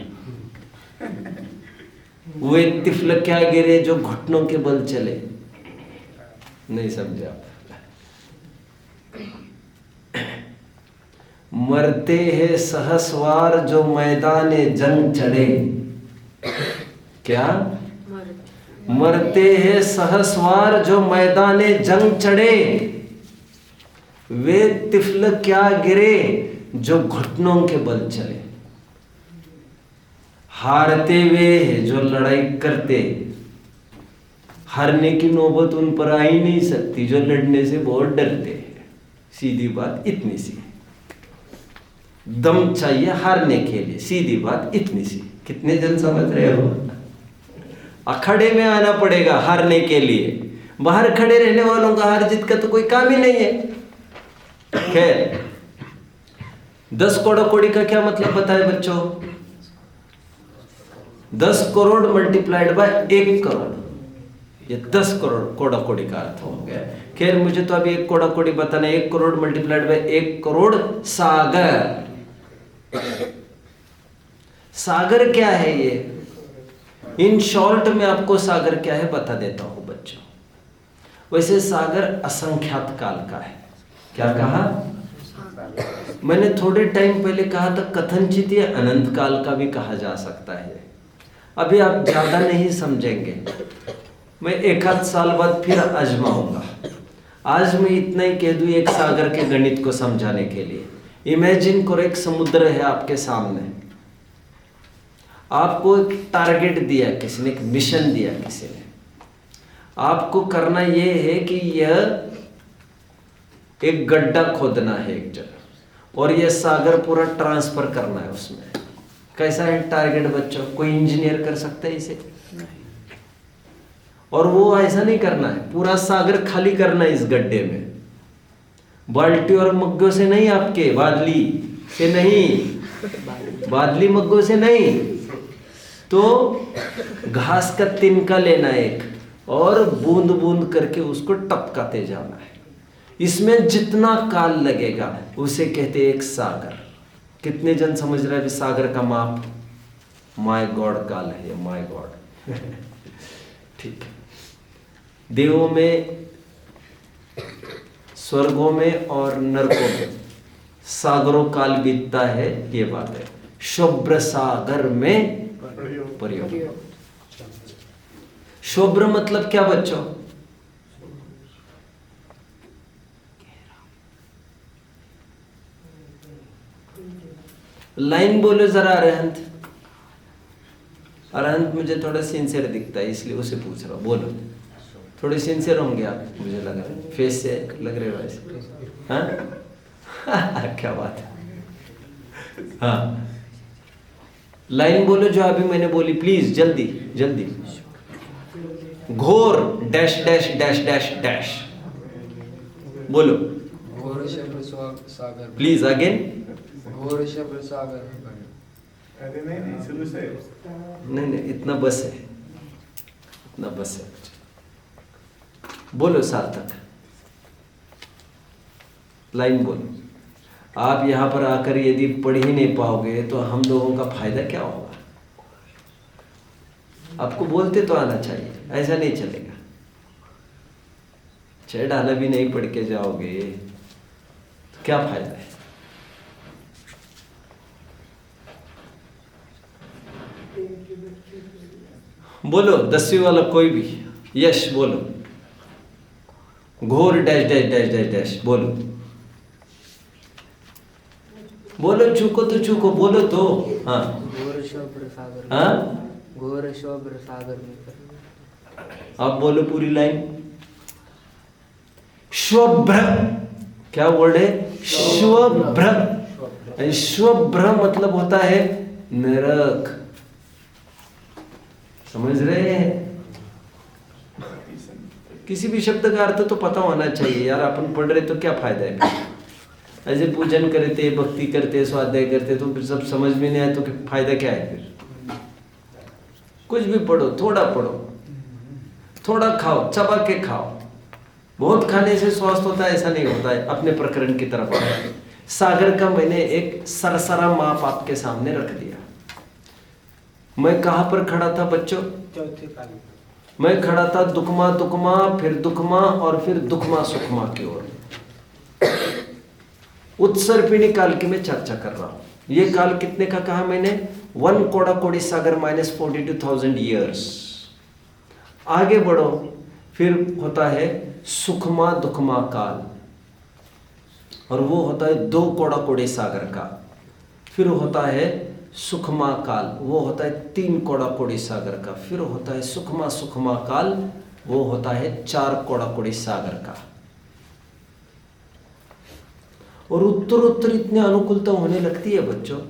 वे तिफल क्या गिरे जो घुटनों के बल चले। नहीं समझे आप? मरते हैं सहस्वार जो मैदाने जंग चढ़े। क्या? मरते हैं सहस्वार जो मैदाने जंग चढ़े, वे तिफल क्या गिरे जो घुटनों के बल चले। हारते वे जो लड़ाई करते, हारने की नौबत उन पर आ ही नहीं सकती जो लड़ने से बहुत डरते हैं। सीधी बात इतनी सी। दम चाहिए हारने के लिए, सीधी बात इतनी सी। कितने जन समझ रहे हो? अखाड़े में आना पड़ेगा हारने के लिए। बाहर खड़े रहने वालों का हार जीत का तो कोई काम ही नहीं है। खैर, 10 कोड़ा कोड़ी का क्या मतलब बताए बच्चों? 10 करोड़ मल्टीप्लाइड बाय 1 करोड़, ये 10 करोड़ कोड़ा कोड़ी का अर्थ हो गया। खैर, मुझे तो अभी 1 कोड़ा कोड़ी बताना है। 1 करोड़ मल्टीप्लाइड बाय 1 करोड़ सागर। सागर क्या है ये? इन शॉर्ट में आपको सागर क्या है बता देता हूं बच्चों। वैसे सागर असंख्यात काल का है। क्या कहा मैंने? थोड़े टाइम पहले कहा था कथनचित ये अनंत काल का भी कहा जा सकता है। अभी आप ज्यादा नहीं समझेंगे, मैं 1 आध साल बाद फिर आजमाऊंगा। आज मैं इतना ही कह दूं एक सागर के गणित को समझाने के लिए। इमेजिन करो एक समुद्र है आपके सामने, आपको एक टारगेट दिया किसी ने, एक मिशन दिया किसी ने। आपको करना यह है कि यह एक गड्ढा खोदना है एक जगह, और यह सागर पूरा ट्रांसफर करना है उसमें। कैसा है टारगेट बच्चों? कोई इंजीनियर कर सकता है इसे? और वो ऐसा नहीं करना है, पूरा सागर खाली करना है इस गड्ढे में। बाल्टी और मग्गों से नहीं, आपके बादली से नहीं, बादली मग्गों से नहीं, तो घास का तिनका लेना एक, और बूंद बूंद करके उसको टपकाते जाना है। इसमें जितना काल लगेगा उसे कहते हैं एक सागर। कितने जन समझ रहे हैं सागर का माप? माय गॉड काल है ये, माय गॉड। ठीक है। देवों में, स्वर्गों में और नरकों में सागरों काल बीतता है, ये बात है। शुभ्र सागर में प्रयोग। शुभ्र मतलब क्या बच्चों? लाइन बोलो जरा अरहंत। अरहंत मुझे थोड़ा सिंसियर दिखता है इसलिए उसे पूछ रहा हूँ, बोलो। थोड़े सिंसियर होंगे आप, मुझे लग रहा है, फेस से लग रहे हो वैसे। हाँ क्या बात है। हाँ लाइन बोलो जो अभी मैंने बोली, प्लीज जल्दी जल्दी। घोर dash dash dash dash dash, बोलो घोर शब्द सागर। Please again. घोर शब्द सागर। अरे नहीं शुरू से। नहीं इतना बस है, इतना बस है। बोलो सार्थक, लाइन बोलो। आप यहाँ पर आकर यदि पढ़ ही नहीं पाओगे तो हम लोगों का फायदा क्या होगा? आपको बोलते तो आना चाहिए, ऐसा नहीं चलेगा। 6 डाला भी नहीं पढ़ के जाओगे तो क्या फायदा है? बोलो 10वीं वाला कोई भी, यश बोलो। घोर dash dash dash dash dash, बोलो बोलो, चूको तो चूको, बोलो तो। हाँ घोर शब्द सागर। हाँ घोर शब्द सागर में। आप बोलो पूरी लाइन। श्वभ्र, क्या वर्ड है? श्वभ्र। श्वभ्र मतलब होता है नरक, समझ रहे हैं? किसी भी शब्द का अर्थ तो पता होना चाहिए यार। अपन पढ़ रहे तो क्या फायदा है? ऐसे पूजन करते, भक्ति करते, स्वाध्याय करते तो फिर सब समझ में नहीं आए तो फायदा क्या है फिर? कुछ भी पढ़ो, थोड़ा पढ़ो, थोड़ा खाओ, चबा के खाओ। बहुत खाने से स्वास्थ्य होता है ऐसा नहीं होता है। अपने प्रकरण की तरफ सागर का मैंने एक सरसरा माप आपके सामने रख दिया। मैं कहां पर खड़ा था बच्चों? चौथे पाली। मैं खड़ा था दुखमा दुखमा, फिर दुखमा और फिर दुखमा सुखमा की ओर। उत्सर्पिणी काल की मैं चर्चा कर रहा हूं। ये काल कितने का कहा मैंने? 1 कोड़ा कोड़ी सागर माइनस 42,000 ईयर्स। आगे बढ़ो, फिर होता है सुखमा दुखमा काल, और वो होता है 2 कोड़ा कोड़ी सागर का। फिर होता है सुखमा काल, वो होता है 3 कोड़ा कोड़ी सागर का। फिर होता है सुखमा सुखमा काल, वो होता है 4 कोड़ा कोड़ी सागर का। और उत्तरोत्तर इतनी अनुकूलता होने लगती है बच्चों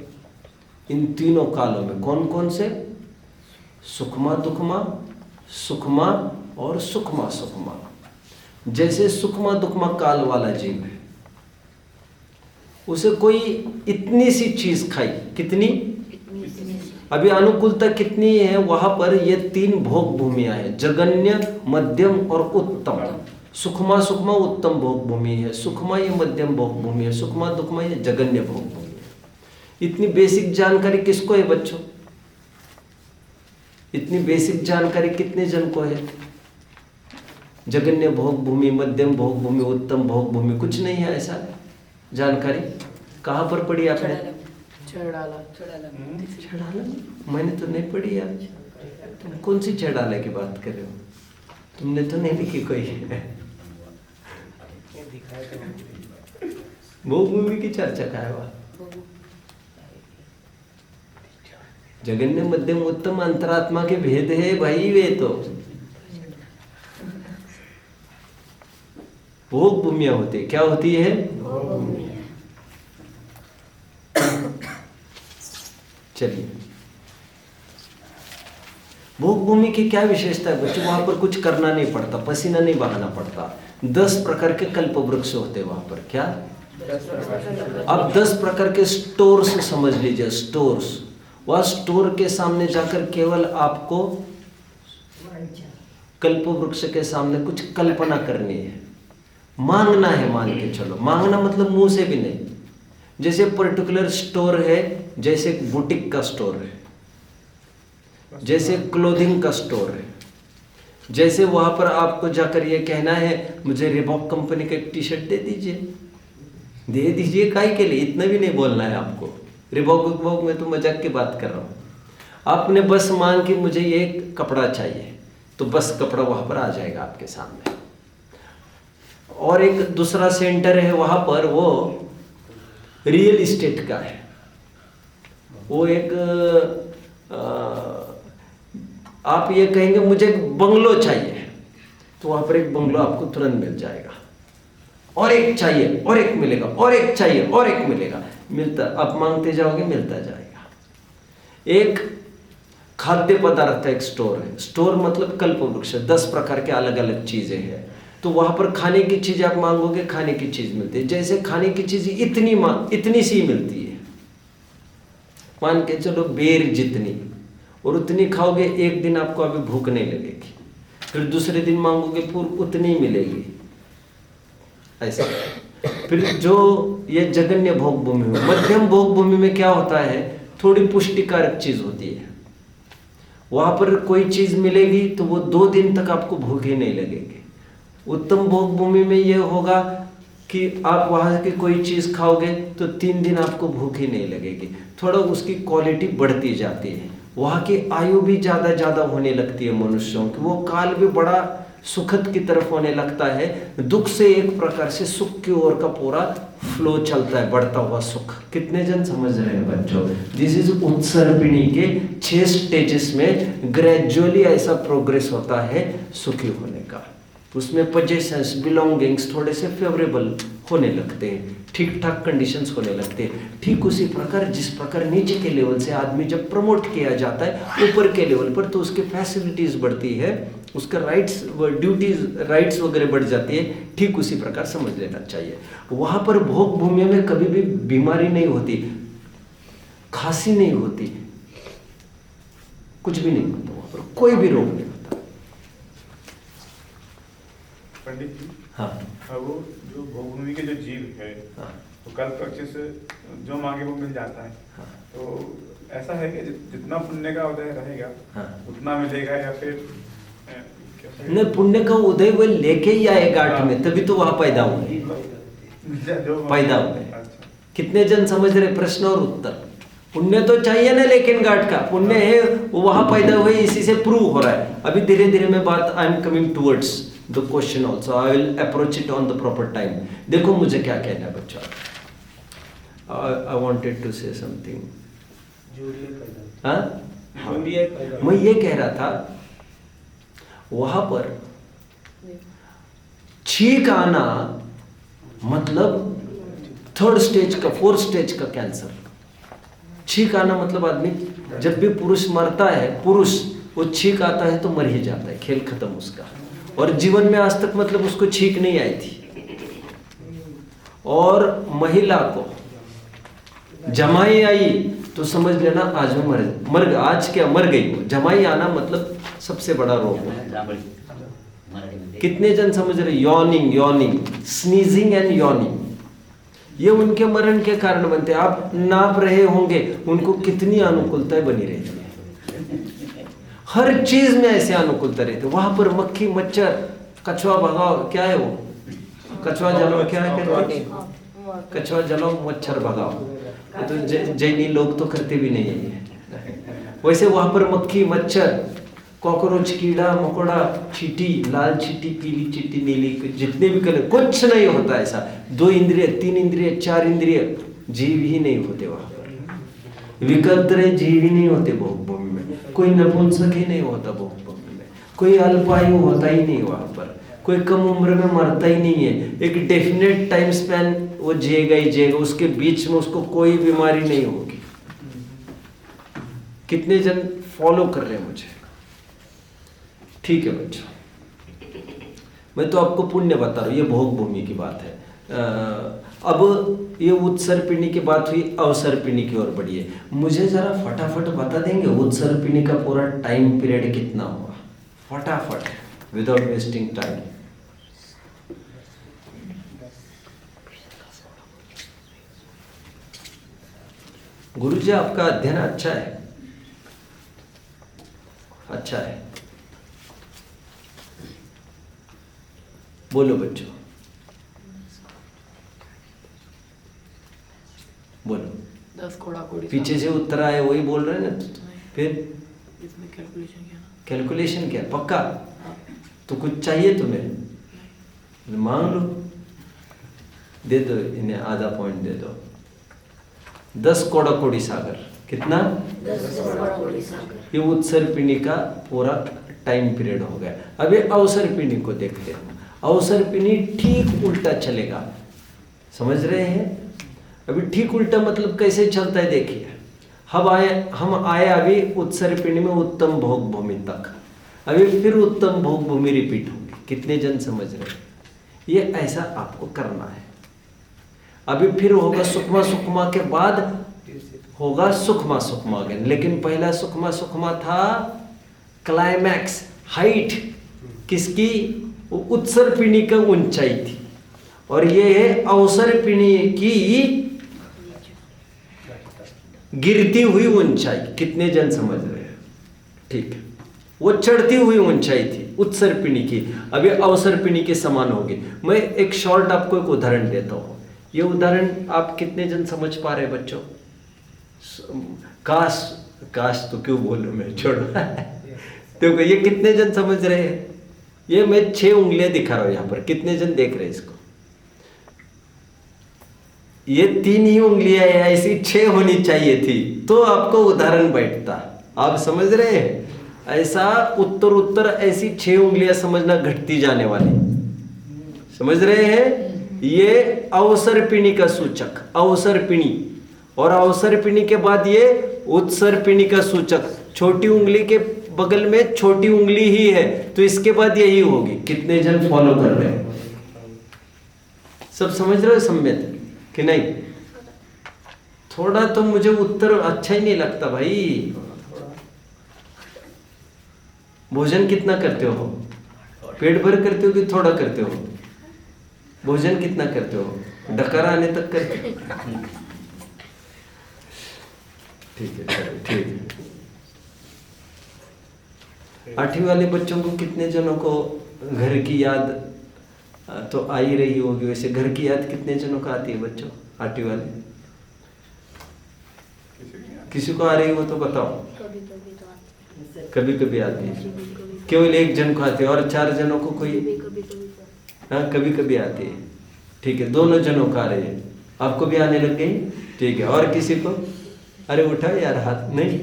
इन तीनों कालों में। कौन कौन से? सुखमा दुखमा, सुखमा और सुखमा सुखमा। जैसे सुखमा दुखमा काल वाला जीव है, उसे कोई इतनी सी चीज खाई, कितनी? अभी अनुकूलता कितनी है वहां पर? ये 3 भोग भूमियां हैं, जगन्य, मध्यम और उत्तम। सुखमा सुखमा उत्तम भोग भूमि है, सुखमा ये मध्यम भोग भूमि है, सुखमा दुखमा ये जगन्य भोग भूमि है। इतनी बेसिक जानकारी किसको है बच्चों? इतनी बेसिक जानकारी कितने जन को है? जगन्य भोग भूमि, मध्यम भोग भूमि, उत्तम भोग भूमि, कुछ नहीं है ऐसा जानकारी। कहाँ पर पढ़ी आपने? छड़ाला। मैंने तो नहीं पढ़ी यार। तुम कौन सी छड़ाला की बात कर रहे हो? तुमने तो नहीं लिखी कोई। भोग भूमि की चर्चा का है वह। जगन्य मध्यम उत्तम अंतरात्मा के भेद है भाई वे तो। भोग भूमियां होती, क्या होती है? चलिए, भोग भूमि की क्या विशेषता है बच्चों? वहां पर कुछ करना नहीं पड़ता, पसीना नहीं बहाना पड़ता। 10 प्रकार के कल्प वृक्ष होते वहां पर। क्या? अब 10 प्रकार के स्टोर्स समझ लीजिए, स्टोर्स। वह स्टोर के सामने जाकर केवल आपको कल्प वृक्ष के सामने कुछ कल्पना करनी है, मांगना है। मान के चलो, मांगना मतलब मुंह से भी नहीं। जैसे पर्टिकुलर स्टोर है, जैसे बुटीक का स्टोर है, जैसे क्लोथिंग का स्टोर है, जैसे वहां पर आपको जाकर ये कहना है मुझे रिबॉक कंपनी का एक टी-शर्ट दे दीजिए। काहे के लिए? इतना भी नहीं बोलना है आपको। रिबॉक में तो मजाक की बात कर रहा हूँ। आपने बस मांग कि मुझे ये कपड़ा चाहिए, तो बस कपड़ा वहां पर आ जाएगा आपके सामने। और एक दूसरा सेंटर है वहां पर, वो रियल इस्टेट का है। वो एक आप ये कहेंगे मुझे एक बंगलो चाहिए, तो वहां पर एक बंगलो आपको तुरंत मिल जाएगा। और एक चाहिए और एक मिलेगा, और एक चाहिए और एक मिलेगा, मिलता, आप मांगते जाओगे मिलता जाएगा। एक खाद्य पदार्थ का एक स्टोर है, स्टोर मतलब कल्प वृक्ष, 10 प्रकार के अलग अलग चीजें हैं, तो वहां पर खाने की चीज आप मांगोगे खाने की चीज मिलती है। जैसे खाने की चीज इतनी सी मिलती है, मान के चलो बेर जितनी, और उतनी खाओगे, एक दिन आपको अभी भूख नहीं लगेगी, फिर दूसरे दिन मांगोगे उतनी मिलेगी, ऐसा। फिर जो ये जगन्य भोग भूमि में, मध्यम भोग भूमि में क्या होता है, थोड़ी पुष्टिकारक चीज होती है, वहां पर कोई चीज मिलेगी तो वो 2 दिन तक आपको भूखे नहीं लगेगी। उत्तम भोग भूमि में ये होगा कि आप वहां की कोई चीज खाओगे तो 3 दिन आपको भूखी नहीं लगेगी, थोड़ा उसकी क्वालिटी बढ़ती जाती है, वहां की आयु भी ज्यादा होने लगती है मनुष्यों की, वो काल भी बड़ा सुखद की तरफ होने लगता है, दुख से एक प्रकार से सुख की ओर का पूरा फ्लो चलता है, बढ़ता हुआ सुख। कितने जन समझ रहे हैं बच्चों? दिस इज उत्सर्पिणी के 6 स्टेजेस में ग्रेजुअली ऐसा प्रोग्रेस होता है सुखी होने का। उसमें पोजेशंस, बिलोंगिंग्स थोड़े से फेवरेबल होने लगते हैं, ठीक ठाक कंडीशंस होने लगते हैं। ठीक उसी प्रकार जिस प्रकार नीचे के लेवल से आदमी जब प्रमोट किया जाता है ऊपर के लेवल पर, तो उसकी फैसिलिटीज बढ़ती है, उसका राइट्स ड्यूटीज राइट्स वगैरह बढ़ जाती है, ठीक उसी प्रकार समझ लेना चाहिए। वहां पर भोग भूमि में कभी भी बीमारी नहीं होती, खांसी नहीं होती, कुछ भी नहीं होता, वहां पर कोई भी रोग नहीं होता। पंडित जी, हाँ वो जो भोगभूमि के जो जीव है, हाँ तो कल्प वृक्ष से जो मांगे वो मिल जाता है, हाँ तो ऐसा है कि जितना पुण्य का उदय रहेगा हाँ। उतना मिलेगा, या फिर नहीं, पुण्य का उदय वो लेके ही आए गांठ में, तभी तो वहां पैदा हुए, पैदा हुए। अच्छा, कितने जन समझ रहे? प्रश्न और उत्तर। पुण्य तो चाहिए ना, लेकिन गांठ का पुण्य है वो वहां पैदा हुए, इसी से प्रूव हो रहा है। अभी धीरे धीरे मैं बात, I am coming towards the question also, I will approach it on the proper time. देखो मुझे क्या कहना है बच्चों, I wanted to say something. मैं ये कह रहा था, वहां पर छींक आना मतलब 3rd स्टेज का, 4th स्टेज का कैंसर। छींक आना मतलब आदमी, जब भी पुरुष मरता है, पुरुष वो छींक आता है तो मर ही जाता है, खेल खत्म उसका। और जीवन में आज तक मतलब उसको छींक नहीं आई थी। और महिला को जमाई आई तो समझ लेना आज वो मर आज क्या मर गई वो। जमाई आना मतलब सबसे बड़ा रोग है। कितने जन समझ रहे? यॉर्निंग, स्नीजिंग एंड यॉर्निंग, ये उनके मरण के कारण बनते हैं। आप नाप रहे होंगे उनको कितनी अनुकूलताएं बनी रहती है, हर चीज में ऐसे अनुकूलता रहती है। वहां पर मक्खी, मच्छर, कछुआ भगाओ, क्या है वो, कछुआ जलाओ, क्या है कहते हैं, कछुआ जलाओ मच्छर भगाओ, तो जैनी लोग तो करते भी नहीं है। वैसे वहां पर मक्खी, मच्छर, कॉकरोच, कीड़ा मकोड़ा, चींटी, लाल चींटी, पीली चींटी, नीली, जितने भी कलर, कुछ नहीं होता ऐसा। 2 इंद्रिय, 3 इंद्रिय, 4 इंद्रिय, जीव ही नहीं होते वहां पर। विकल्प जीव ही नहीं होते भोग भूमि में। कोई नपुंसक ही नहीं होता भोग भूमि में, कोई अल्पायु होता ही नहीं वहां पर, कोई कम उम्र में मरता ही नहीं है। एक डेफिनेट टाइम स्पैन वो जिएगा ही जिएगा, उसके बीच में उसको कोई बीमारी नहीं होगी। कितने जन फॉलो कर रहे हैं मुझे? ठीक है बच्चों, मैं तो आपको पुण्य बता रहा हूं, ये भोग भूमि की बात है। अब ये उत्सर्पिणी की बात हुई, अवसर्पिणी की ओर बढ़िए। मुझे जरा फटाफट बता देंगे उत्सर्पिणी का पूरा टाइम पीरियड कितना हुआ? फटाफट, विदाउट वेस्टिंग टाइम। गुरुजी आपका अध्ययन अच्छा है, अच्छा है। बोलो बच्चों, बोलो। 10 कोड़ा कोड़ी पीछे से उत्तर आए वही बोल रहे हैं ना, फिर इसमें कैलकुलेशन क्या? कैलकुलेशन क्या? पक्का? तो कुछ चाहिए तुम्हें? मांग लो, दे दो इन्हें, आधा पॉइंट दे दो। 10 कोड़ा कोड़ी सागर कितना? 10 कौड़ा कोड़ी सागर। ये उत्सर पिंडी का पूरा टाइम पीरियड हो गया। अब ये अवसर पिंडी को देखते हैं। अवसर पिंडी ठीक उल्टा चलेगा, समझ रहे हैं? अभी ठीक उल्टा मतलब कैसे चलता है देखिए। हम आए अभी उत्सर पिंडी में उत्तम भोग भूमि तक, अभी फिर उत्तम भोग भूमि रिपीट होगी। कितने जन समझ रहे हैं? ये ऐसा आपको करना है। अभी फिर होगा सुखमा सुखमा के बाद होगा सुखमा सुखमा अगेन, लेकिन पहला सुखमा सुखमा था क्लाइमैक्स, हाइट किसकी? उत्सर पिंडी का ऊंचाई थी, और ये है अवसर पिंडी की गिरती हुई ऊंचाई। कितने जन समझ रहे हैं? ठीक है, वो चढ़ती हुई ऊंचाई थी उत्सर पिंडी की, अभी अवसर पिंडी के समान होगी। मैं एक शॉर्ट आपको एक उदाहरण देता हूँ। ये उदाहरण आप कितने जन समझ पा रहे बच्चों? काश तो क्यों बोलूं मैं, छोड़ो। देखो ये कितने जन समझ रहे हैं? ये मैं 6 उंगलियां दिखा रहा हूं यहाँ पर, कितने जन देख रहे हैं इसको? ये 3 ही उंगलियां है, ऐसी 6 होनी चाहिए थी तो आपको उदाहरण बैठता। आप समझ रहे हैं? ऐसा उत्तर ऐसी 6 उंगलियां समझना घटती जाने वाली, समझ रहे हैं? ये अवसर पिंडी का सूचक अवसर पिंडी, और अवसर पिंडी के बाद ये उत्सर पिंडी का सूचक। छोटी उंगली के बगल में छोटी उंगली ही है, तो इसके बाद यही होगी। कितने जन फॉलो कर रहे हैं? सब समझ रहे हो सम्यक कि नहीं? थोड़ा तो मुझे उत्तर अच्छा ही नहीं लगता भाई। भोजन कितना करते हो? पेट भर करते हो कि थोड़ा करते हो? भोजन कितना करते हो? डकार आने तक करते हो? ठीक है, चलो ठीक है। 8वीं वाले बच्चों को कितने जनों को घर की याद तो आ ही रही होगी? वैसे घर की याद कितने जनों को आती है बच्चों 8वीं वाले? किसी को आ रही हो तो बताओ। कभी कभी तो आती है, कभी कभी आती है, केवल 1 जन को आती है, और 4 जनों को कोई? कभी कभी तो हाँ, कभी कभी आती है। ठीक है, दोनों जनों का आ रही है। आपको भी आने लग गई? ठीक है, और किसी को? अरे उठाओ यार हाथ। नहीं,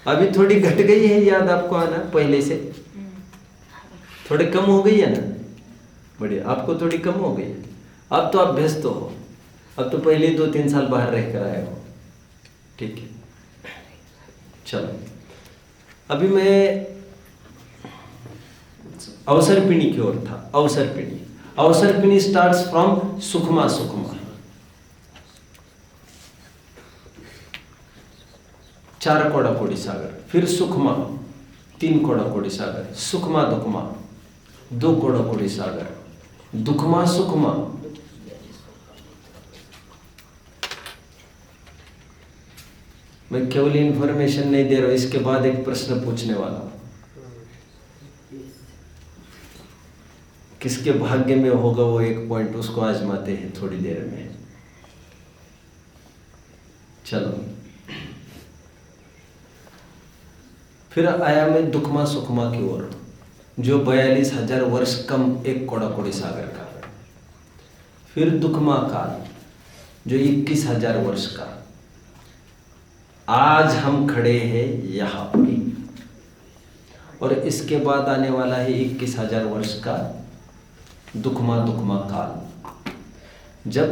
अभी थोड़ी घट गई है याद आपको आना, पहले से थोड़ी कम हो गई है ना? बढ़िया, आपको थोड़ी कम हो गई है। अब तो आप व्यस्त हो, अब तो पहले 2-3 साल बाहर रह कर आए हो। ठीक है, चलो अभी मैं अवसर पिंडी की ओर था। अवसर पिंडी स्टार्ट्स फ्रॉम सुखमा सुखमा। 4 कौड़ा कोड़ी सागर, फिर सुखमा 3 कौड़ा कोड़ी सागर, सुखमा दुखमा 2 कौड़ा कोड़ी सागर, दुखमा सुखमा, मैं केवल इंफॉर्मेशन नहीं दे रहा हूं, इसके बाद एक प्रश्न पूछने वाला हूं। किसके भाग्य में होगा वो 1 पॉइंट, उसको आजमाते हैं थोड़ी देर में। चलो, फिर आया मैं दुखमा सुखमा की ओर, जो 42,000 वर्ष कम 1 कौड़ा कोड़ी सागर का। फिर दुखमा काल जो 21,000 वर्ष का। आज हम खड़े हैं यहाँ पे, और इसके बाद आने वाला है 21,000 वर्ष का दुखमा काल, जब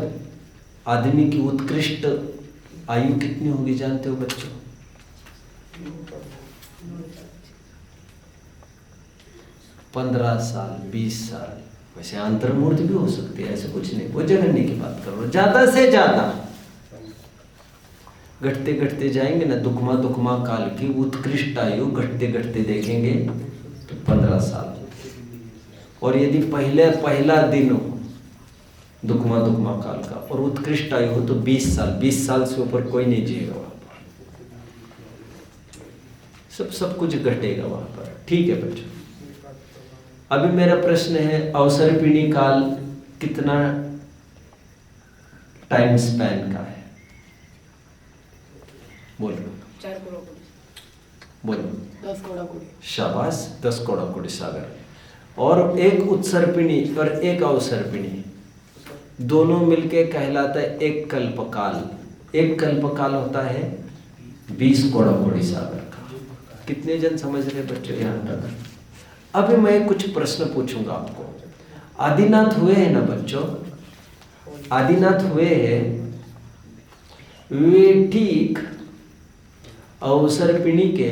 आदमी की उत्कृष्ट आयु कितनी होगी जानते हो बच्चों? 15 साल, 20 साल। वैसे अंतर्मूर्ति भी हो सकती है, ऐसे कुछ नहीं, वो जगन्य की बात कर रहा हूं। ज्यादा से ज्यादा घटते घटते जाएंगे ना, दुखमा काल की उत्कृष्ट आयु घटते घटते देखेंगे तो 15 साल। और यदि पहला दिन हो दुखमा काल का और उत्कृष्ट आयु हो तो 20 साल। 20 साल से ऊपर कोई नहीं जिएगा वहां पर, सब कुछ घटेगा वहां पर। ठीक है बच्चों, अभी मेरा प्रश्न है, अवसर पिंडी काल कितना टाइम स्पैन का है? बोलो 4 कौड़ा कोड़ी, बोलो। 10 कौड़ा कोड़ी। शाबाश, 10 कौड़ा कोड़ी सागर। और एक उत्सर पिंडी और एक अवसर पिंडी, दोनों मिलके कहलाता है एक कल्पकाल। एक कल्पकाल होता है 20 कोड़ा कोड़ी सागर का। कितने जन समझ रहे बच्चों यहाँ तक? अभी मैं कुछ प्रश्न पूछूंगा आपको। आदिनाथ हुए हैं ना बच्चों? आदिनाथ हुए हैं, वे ठीक अवसर पिणी के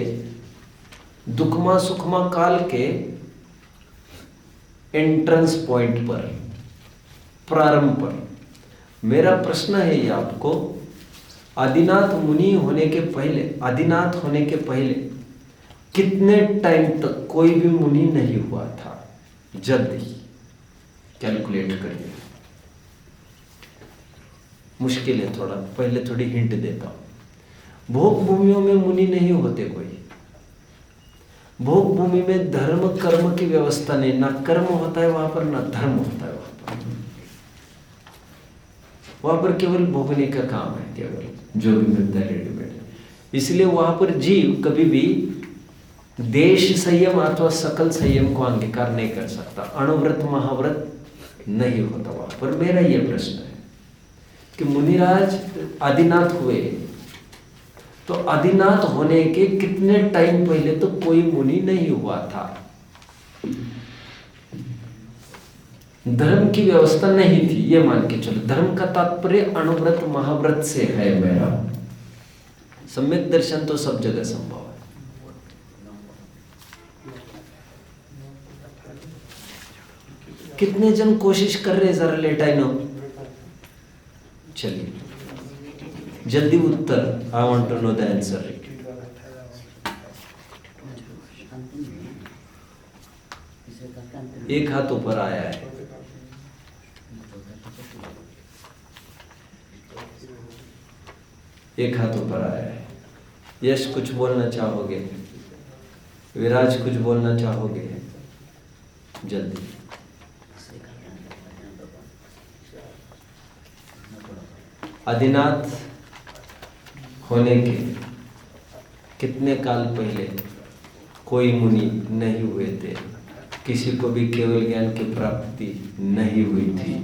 दुखमा सुखमा काल के एंट्रेंस पॉइंट पर, प्रारंभ पर। मेरा प्रश्न है ये आपको, आदिनाथ मुनि होने के पहले, आदिनाथ होने के पहले कितने टाइम तक कोई भी मुनि नहीं हुआ था? जल्दी कैलकुलेट करिए। मुश्किल है थोड़ा, पहले थोड़ी हिंट देता हूं। भोग भूमियों में मुनि नहीं होते कोई। भोग भूमि में धर्म कर्म की व्यवस्था नहीं, ना कर्म होता है वहां पर, ना धर्म होता है वहां पर केवल भोगने का काम है, केवल जो भी मिलता है रेडीमेड। इसलिए वहां पर जीव कभी भी देश संयम अथवा सकल संयम को अंगीकार नहीं कर सकता। अणुव्रत महाव्रत नहीं होता वहां पर। मेरा यह प्रश्न है कि मुनिराज आदिनाथ हुए तो आदिनाथ होने के कितने टाइम पहले तो कोई मुनि नहीं हुआ था? धर्म की व्यवस्था नहीं थी, ये मान के चलो। धर्म का तात्पर्य अणुव्रत महाव्रत से है मेरा। सम्यक दर्शन तो सब जगह संभव है। कितने जन कोशिश कर रहे, जरा लेट आई नो। चलिए जल्दी उत्तर, I want to know the answer. एक हाथ ऊपर आया है। एक हाथ ऊपर आया है। यश कुछ बोलना चाहोगे? विराज कुछ बोलना चाहोगे? जल्दी। आदिनाथ होने के कितने काल पहले कोई मुनि नहीं हुए थे, किसी को भी केवल ज्ञान की प्राप्ति नहीं हुई थी।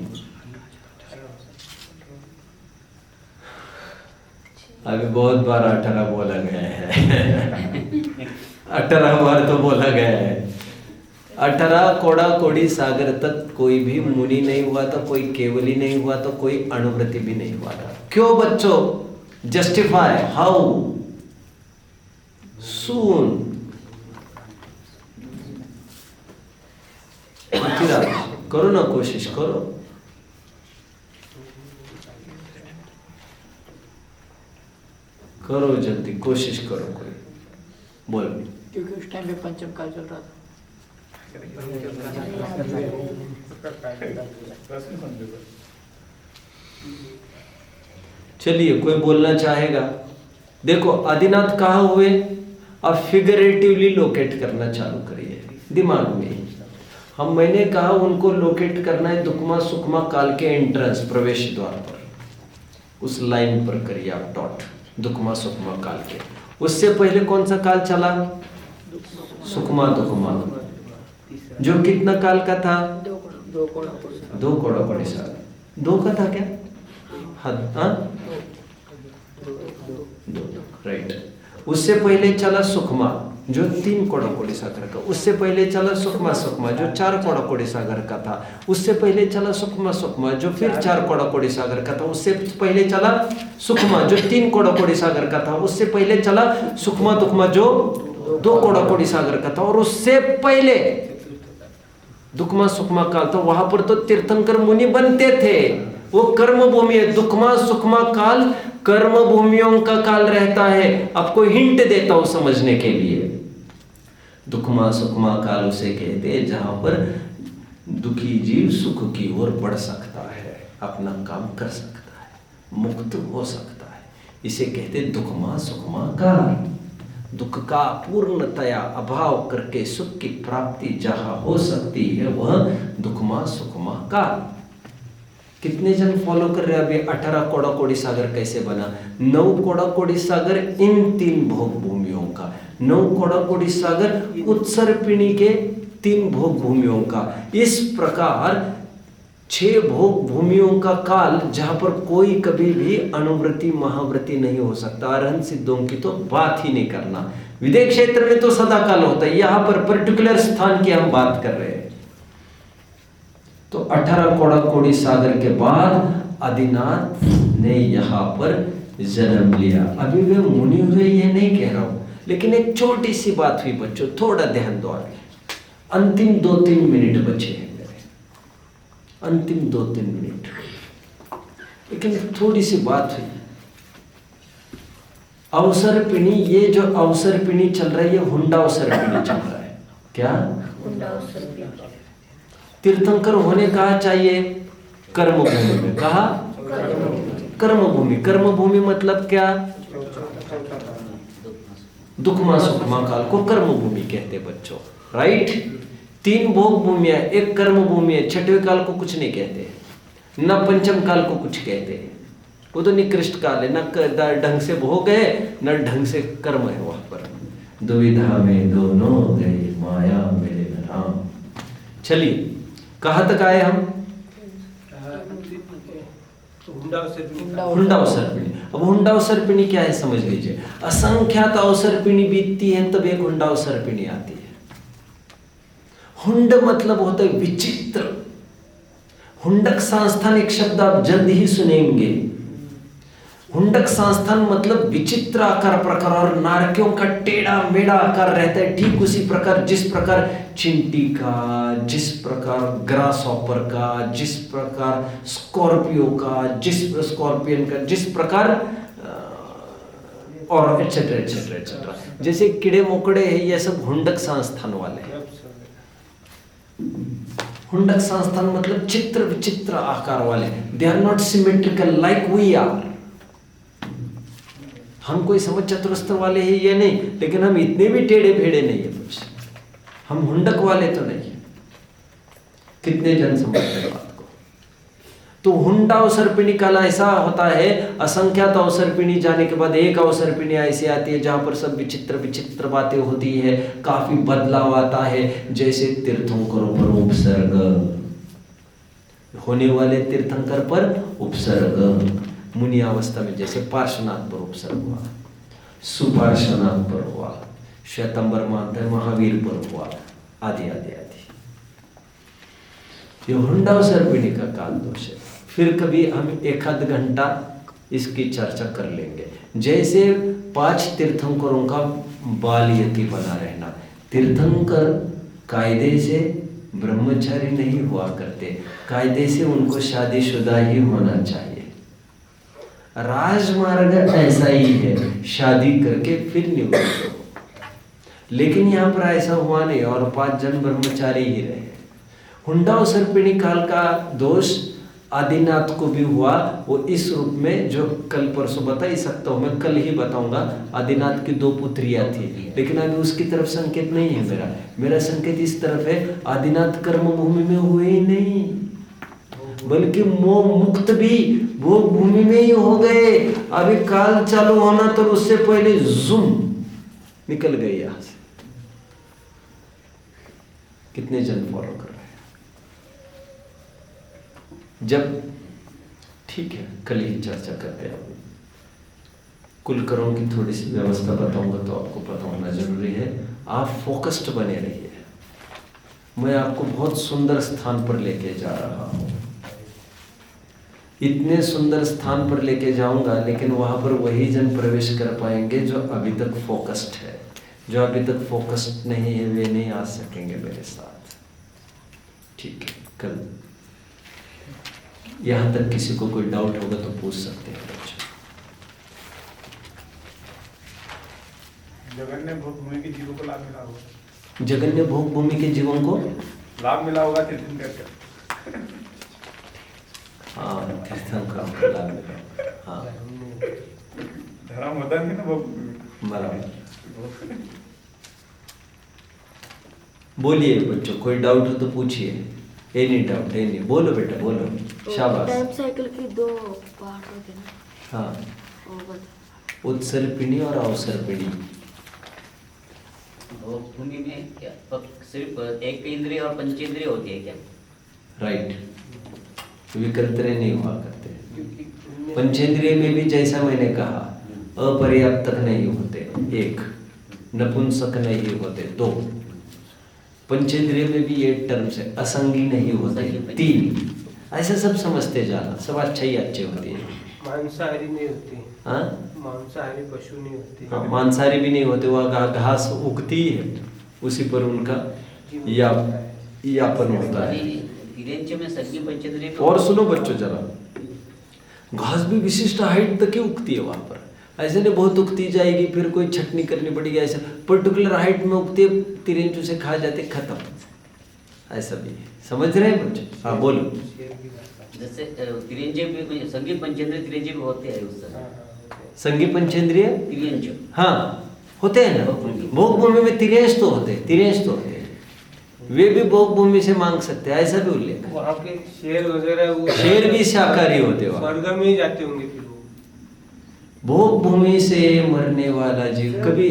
अभी बहुत बार 18 बोला गया है 18 बार तो बोला गया है। 18 कोड़ा कोड़ी सागर तक कोई भी मुनि नहीं हुआ था, कोई केवली नहीं हुआ था, कोई अणुव्रति भी नहीं हुआ था। क्यों बच्चों? Justify how soon? करो ना, कोशिश करो। करो जल्दी, कोशिश करो। कोई बोल। क्योंकि उस टाइम पे पंचम काल चल रहा था। चलिए कोई बोलना चाहेगा? देखो आदिनाथ कहाँ हुए, अब फिगरेटिवली लोकेट करना चालू करिए दिमाग में। मैंने कहा उनको लोकेट करना है दुखमा सुखमा काल के एंट्रेंस, प्रवेश द्वार पर, उस लाइन पर करिए आप डॉट। दुखमा सुखमा काल के उससे पहले कौन सा काल चला? सुखमा दुखमा, जो कितना काल का था? 2 कोड़ा कोड़ी साल। 2 का था क्या? हद, हाँ 2, राइट। उससे पहले चला सुखमा जो 3 कोड़ा कोड़ी सागर का। उससे पहले चला सुखमा सुखमा जो 4 कोड़ा कोड़ी सागर का था। उससे पहले चला सुखमा सुखमा जो फिर 4 कोड़ा कोड़ी सागर का था। उससे पहले चला सुखमा जो 3 कोड़ा कोड़ी सागर का था। उससे पहले चला सुखमा दुखमा जो 2 कोड़ा कोड़ी सागर का था। और उससे पहले दुखमा सुखमा काल था, वहां पर तो तीर्थंकर मुनि बनते थे। वो कर्म भूमि है। दुखमा सुखमा काल कर्म भूमियों का काल रहता है। आपको हिंट देता हूं समझने के लिए। दुखमा सुखमा काल उसे कहते हैं जहां पर दुखी जीव सुख की ओर बढ़ सकता है, अपना काम कर सकता है, मुक्त हो सकता है। इसे कहते हैं दुखमा सुखमा काल। दुख का पूर्णतया अभाव करके सुख की प्राप्ति जहां हो सकती है वह दुखमा सुखमा काल। कितने जन फॉलो कर रहे हैं? अभी 18 कोड़ा कोड़ी सागर कैसे बना? 9 कोड़ा कोड़ी सागर इन 3 भोग भूमियों का, 9 कोड़ा कोड़ी सागर उत्सर्पिणी के 3 भोग भूमियों का। इस प्रकार 6 भोग भूमियों का काल जहां पर कोई कभी भी अनुव्रति महाव्रति नहीं हो सकता। अरहंत सिद्धों की तो बात ही नहीं करना। विदेह क्षेत्र में तो सदा काल होता है, यहां पर पर्टिकुलर स्थान की हम बात कर रहे हैं। तो 18 कोड़ा कोड़ी सागर के बाद आदिनाथ ने यहां पर जन्म लिया। अभी वे मुनि हुए ये नहीं कह रहा हूं, लेकिन एक छोटी सी बात हुई बच्चों, थोड़ा ध्यान दो। आगे अंतिम 2-3 मिनट बचे हैं मेरे, अंतिम 2-3 मिनट, लेकिन थोड़ी सी बात हुई। अवसर पिणी, ये जो अवसर पिणी चल रहा है ये हुंडा अवसर पिणी चल रहा है। क्या हुंडा अवसर पिणी। तीर्थंकर होने कहा चाहिए कर्मभूमि में, कहा कर्मभूमि। कर्मभूमि मतलब क्या? दुखमा सुखमा काल को कर्मभूमि कहते बच्चों, राइट। 3 भोग भूमियां, एक कर्म भूमि है। छठवें काल को कुछ नहीं कहते, न पंचम काल को कुछ कहते, वो तो निकृष्ट काल है। न ढंग से भोग है न ढंग से कर्म है वहां पर। दुविधा में दोनों गए माया मेरे राम। चलिए कहां तक आए हम? हुंडा अवसर्पिणी। अब हुंडा अवसर्पिणी क्या है समझ लीजिए। असंख्यात अवसर्पिणी बीतती है तब एक हुंडा अवसर्पिणी आती है। हुंड मतलब होता है विचित्र। हुंडक संस्थान एक शब्द आप जल्द ही सुनेंगे। हुंडक संस्थान मतलब विचित्र आकार प्रकार, और नारकियों का टेढ़ा मेढ़ा आकार रहता है ठीक उसी प्रकार जिस प्रकार चिंटी का, जिस प्रकार ग्रास हॉपर का, जिस प्रकार स्कॉर्पियो का, जिस स्कॉर्पियन का, जिस प्रकार और एटसेट्रा एटसेट्रा एटसेट्रा। जैसे कीड़े मकोड़े है ये सब हुंडक संस्थान वाले हैं। हुंडक संस्थान मतलब चित्र विचित्र आकार वाले। They are not symmetrical like we are. हम कोई समझ चतुरस्र वाले हैं ये नहीं, लेकिन हम इतने भी टेढ़े भेड़े नहीं है कुछ। हम हुंडक वाले तो नहीं है। कितने जन समझ रहे हैं बात को? तो हुंडा अवसर्पिणी काल ऐसा होता है, असंख्यात अवसर्पिणी जाने के बाद एक अवसर्पिणी ऐसी आती है जहां पर सब विचित्र विचित्र बातें होती है, काफी बदलाव आता है। जैसे तीर्थंकरों पर उपसर्ग, होने वाले तीर्थंकर पर उपसर्ग। मुनि अवस्था में जैसे पार्श्वनाथ पर उपसर्ग हुआ, सुपार्श्वनाथ पर हुआ, श्वेतंबर मानते महावीर पर हुआ, आदि आदि आदि। ये हुंडा अवसर्पिणी का काल दोष है। फिर कभी हम 1-आध घंटा इसकी चर्चा कर लेंगे। जैसे 5 तीर्थंकरों का बाल यति बना रहना। तीर्थंकर कायदे से ब्रह्मचारी नहीं हुआ करते, कायदे से उनको शादीशुदा ही होना चाहिए। राजमार्ग ऐसा ही है, शादी करके फिर निवृत्त हो। लेकिन यहाँ पर ऐसा हुआ नहीं और 5 जन ब्रह्मचारी ही रहे। हुंडा अवसर्पिणी काल का दोष आदिनाथ को भी हुआ। वो इस रूप में जो कल परसों बता ही सकता हूँ, मैं कल ही बताऊंगा। आदिनाथ की 2 पुत्रियां थी, लेकिन अभी उसकी तरफ संकेत नहीं है। मेरा संकेत इस तरफ है, आदिनाथ कर्म भूमि में हुए ही नहीं, बल्कि मोह मुक्त भी भोग भूमि में ही हो गए। अभी काल चालू होना तो उससे पहले जुम निकल गए यहां से। कितने जन फॉलो कर रहे हैं? जब ठीक है कल ही चर्चा करते हैं। कुलकरों की थोड़ी सी व्यवस्था बताऊंगा तो आपको पता होना जरूरी है। आप फोकस्ड बने रहिए। मैं आपको बहुत सुंदर स्थान पर लेके जा रहा हूं। इतने सुंदर स्थान पर लेके जाऊंगा, लेकिन वहां पर वही जन प्रवेश कर पाएंगे जो अभी तक फोकस्ड है। जो अभी तक फोकस्ड नहीं है वे नहीं आ सकेंगे मेरे साथ। ठीक है, कल यहां तक किसी को कोई डाउट होगा तो पूछ सकते हैं बच्चों। जगन्य भोग भूमि के जीवों को लाभ मिला होगा। जगन्य भोग भूमि के जीवों को लाभ मिला होगा तीर्थंकर। हाँ, तीर्थंकरों को लाभ मिला। हाँ, धर्म होता नहीं ना भोग भूमि में। बराबर। बोलिए बच्चों, कोई डाउट हो तो पूछिए। एनी डाउट, एनी, बोलो बेटा बोलो, शाबाश। टाइम साइकिल की 2 पार्ट होते हैं ना। हाँ, वो बता। उत्सर्पिणी और अवसर्पिणी। भोग भूमि में क्या सिर्फ एक इंद्रिय और पंचेंद्रिय होती है क्या? राइट। विकल्परे नहीं हुआ करते। पंचेंद्रिय में भी जैसा मैंने कहा, अपर्याप्तक नहीं होते, एक, नपुंसक नहीं होते, दो, पंचेंद्रिय में भी ये टर्म्स है, असंगी नहीं होते, तीन, ऐसा सब समझते जाना, सब अच्छा ही अच्छे होते हैं। मांसाहारी नहीं होती। हाँ, मांसाहारी पशु नहीं होती। हाँ, मांसाहारी भी नहीं होते, वह घास उगती है, उसी पर उनका यापन होता है। में सगी पंचेंद्रिय और सुनो बच्चों जरा, घास भी विशिष्ट हाइट तक ही उगती है वहां पर, ऐसे नहीं बहुत उगती जाएगी फिर कोई छटनी करनी पड़ेगी, ऐसा पर्टिकुलर हाइट में उगती है, तिरंजू से खा जाते, खत्म, ऐसा भी है। समझ रहे हैं बच्चे? हाँ बोलो। जैसे तिरंजे भी संगी पंचेंद्रिय तिरंजे भी होते हैं उस समय। संगी पंचेंद्रिय तिरंज हाँ होते हैं ना, भोग भूमि में तिरेंश तो होते हैं, तिरेंश तो होते हैं, वे भी भोग भूमि से मांग सकते हैं, ऐसा भी उल्लेख है। वहाँ के शेर वगैरह वो शेर भी शाकाहारी होते वहाँ, स्वर्ग में ही जाते होंगे फिर वो। भोग भूमि से मरने वाला जीव कभी,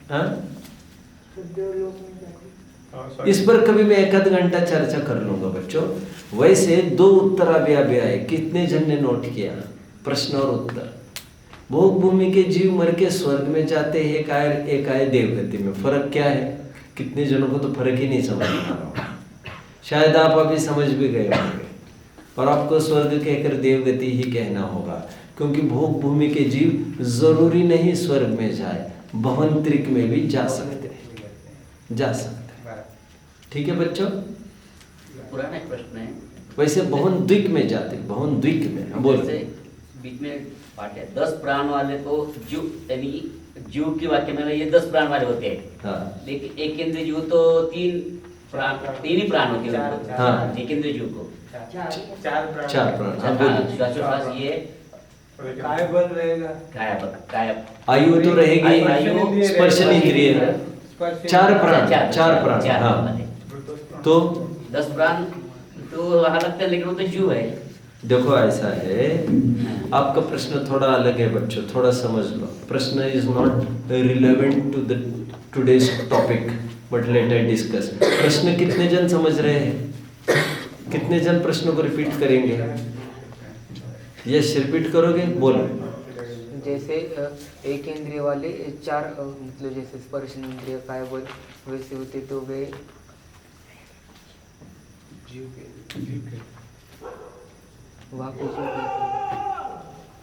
हाँ इस पर कभी मैं एक आध घंटा चर्चा कर लूंगा बच्चों। वैसे दो उत्तराव्याव्य है, कितने जन ने नोट किया, प्रश्न और उत्तर। भोग भूमि के जीव मर के स्वर्ग में जाते हैं, एक आए देवगति में, फर्क क्या है? कितने जनों को तो फर्क ही नहीं समझ में आ रहा, शायद आप अभी समझ भी गए होंगे, और आपको स्वर्ग कहकर देवगति ही कहना होगा, क्योंकि भोग भूमि के जीव जरूरी नहीं स्वर्ग में जाए, भवंतरिक में भी जा सकते हैं, जा सकते हैं। ठीक है बच्चों? पुराना एक प्रश्न है। वैसे भवन द्विक में जाते, भवन द्विक में बोलो। बीच में पाठ है 10 प्राण वाले को जीव, यानी जीव की वाक्य में ये 10 प्राण वाले होते हैं। हाँ लेकिन एक केंद्रीय जीव तो 3 ही प्राण होते हैं। हाँ। एक केंद्रीय जीव को चार प्राण। चार प्राण, हाँ बोलो। श्वासोच्छ्वास ये काय बल रहेगा। काय आयु तो रहेगी, आयु, स्पर्शन इंद्रिय, चार प्राण, चार प्राण, हाँ वाले। तो 10 प्राण तो वहाँ लगता है, लेकिन वो तो जीव है। देखो ऐसा है, आपका प्रश्न थोड़ा अलग है बच्चों, थोड़ा समझ लो। प्रश्न is not relevant to the today's topic, but let us discuss. प्रश्न कितने जन समझ रहे हैं? कितने जन प्रश्न को रिपीट करेंगे? यस, रिपीट करोगे? बोलो। जैसे एक इंद्रिय वाले चार, मतलब जैसे स्पर्श इंद्रिय काय बोल वैसे होते, तो वे वहाँ पे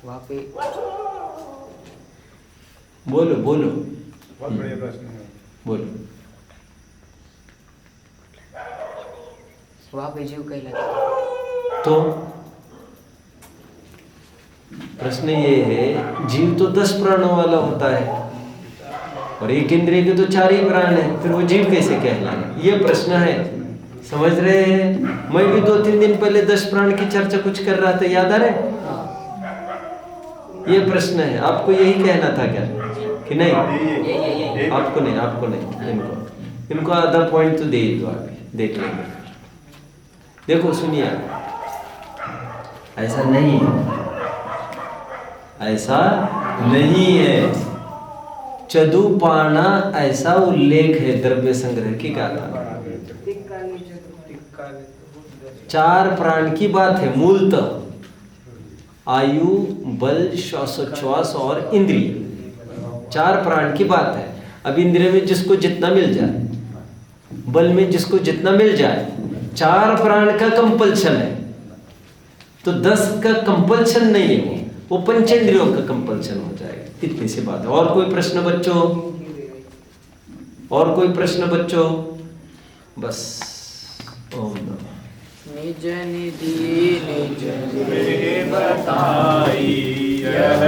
वहाँ पे बोलो बोलो बहुत बढ़िया प्रश्न है। बोलो। वहाँ पे जीव कहलाते। तो प्रश्न ये है, जीव तो 10 प्राणों वाला होता है और एक इंद्रिय के तो 4 ही प्राण है, फिर वो जीव कैसे कहलाए? ये प्रश्न है, समझ रहे हैं? मैं भी 2-3 दिन पहले 10 प्राण की चर्चा कुछ कर रहा था, याद आ रहा है? ये प्रश्न है, आपको यही कहना था क्या कि नहीं? आपको नहीं, आपको नहीं, इनको आधा पॉइंट तो दे दो, आगे देख लेंगे। देखो सुनिए, ऐसा नहीं है, ऐसा नहीं है। चदुपाना ऐसा उल्लेख है द्रव्य संग्रह की गाथा, 4 प्राण की बात है मूलतः, आयु, बल, श्वासोच्छ्वास और इंद्रिय, 4 प्राण की बात है। अब इंद्रिय में जिसको जितना मिल जाए, बल में जिसको जितना मिल जाए, 4 प्राण का कंपल्शन है, तो 10 का कंपल्शन नहीं है, वो पंचेंद्रियों का कंपल्शन हो जाएगा। इतनी सी बात है। और कोई प्रश्न बच्चों? और कोई प्रश्न बच्चों? बस ओम नमः। निज निधि निज बताई यह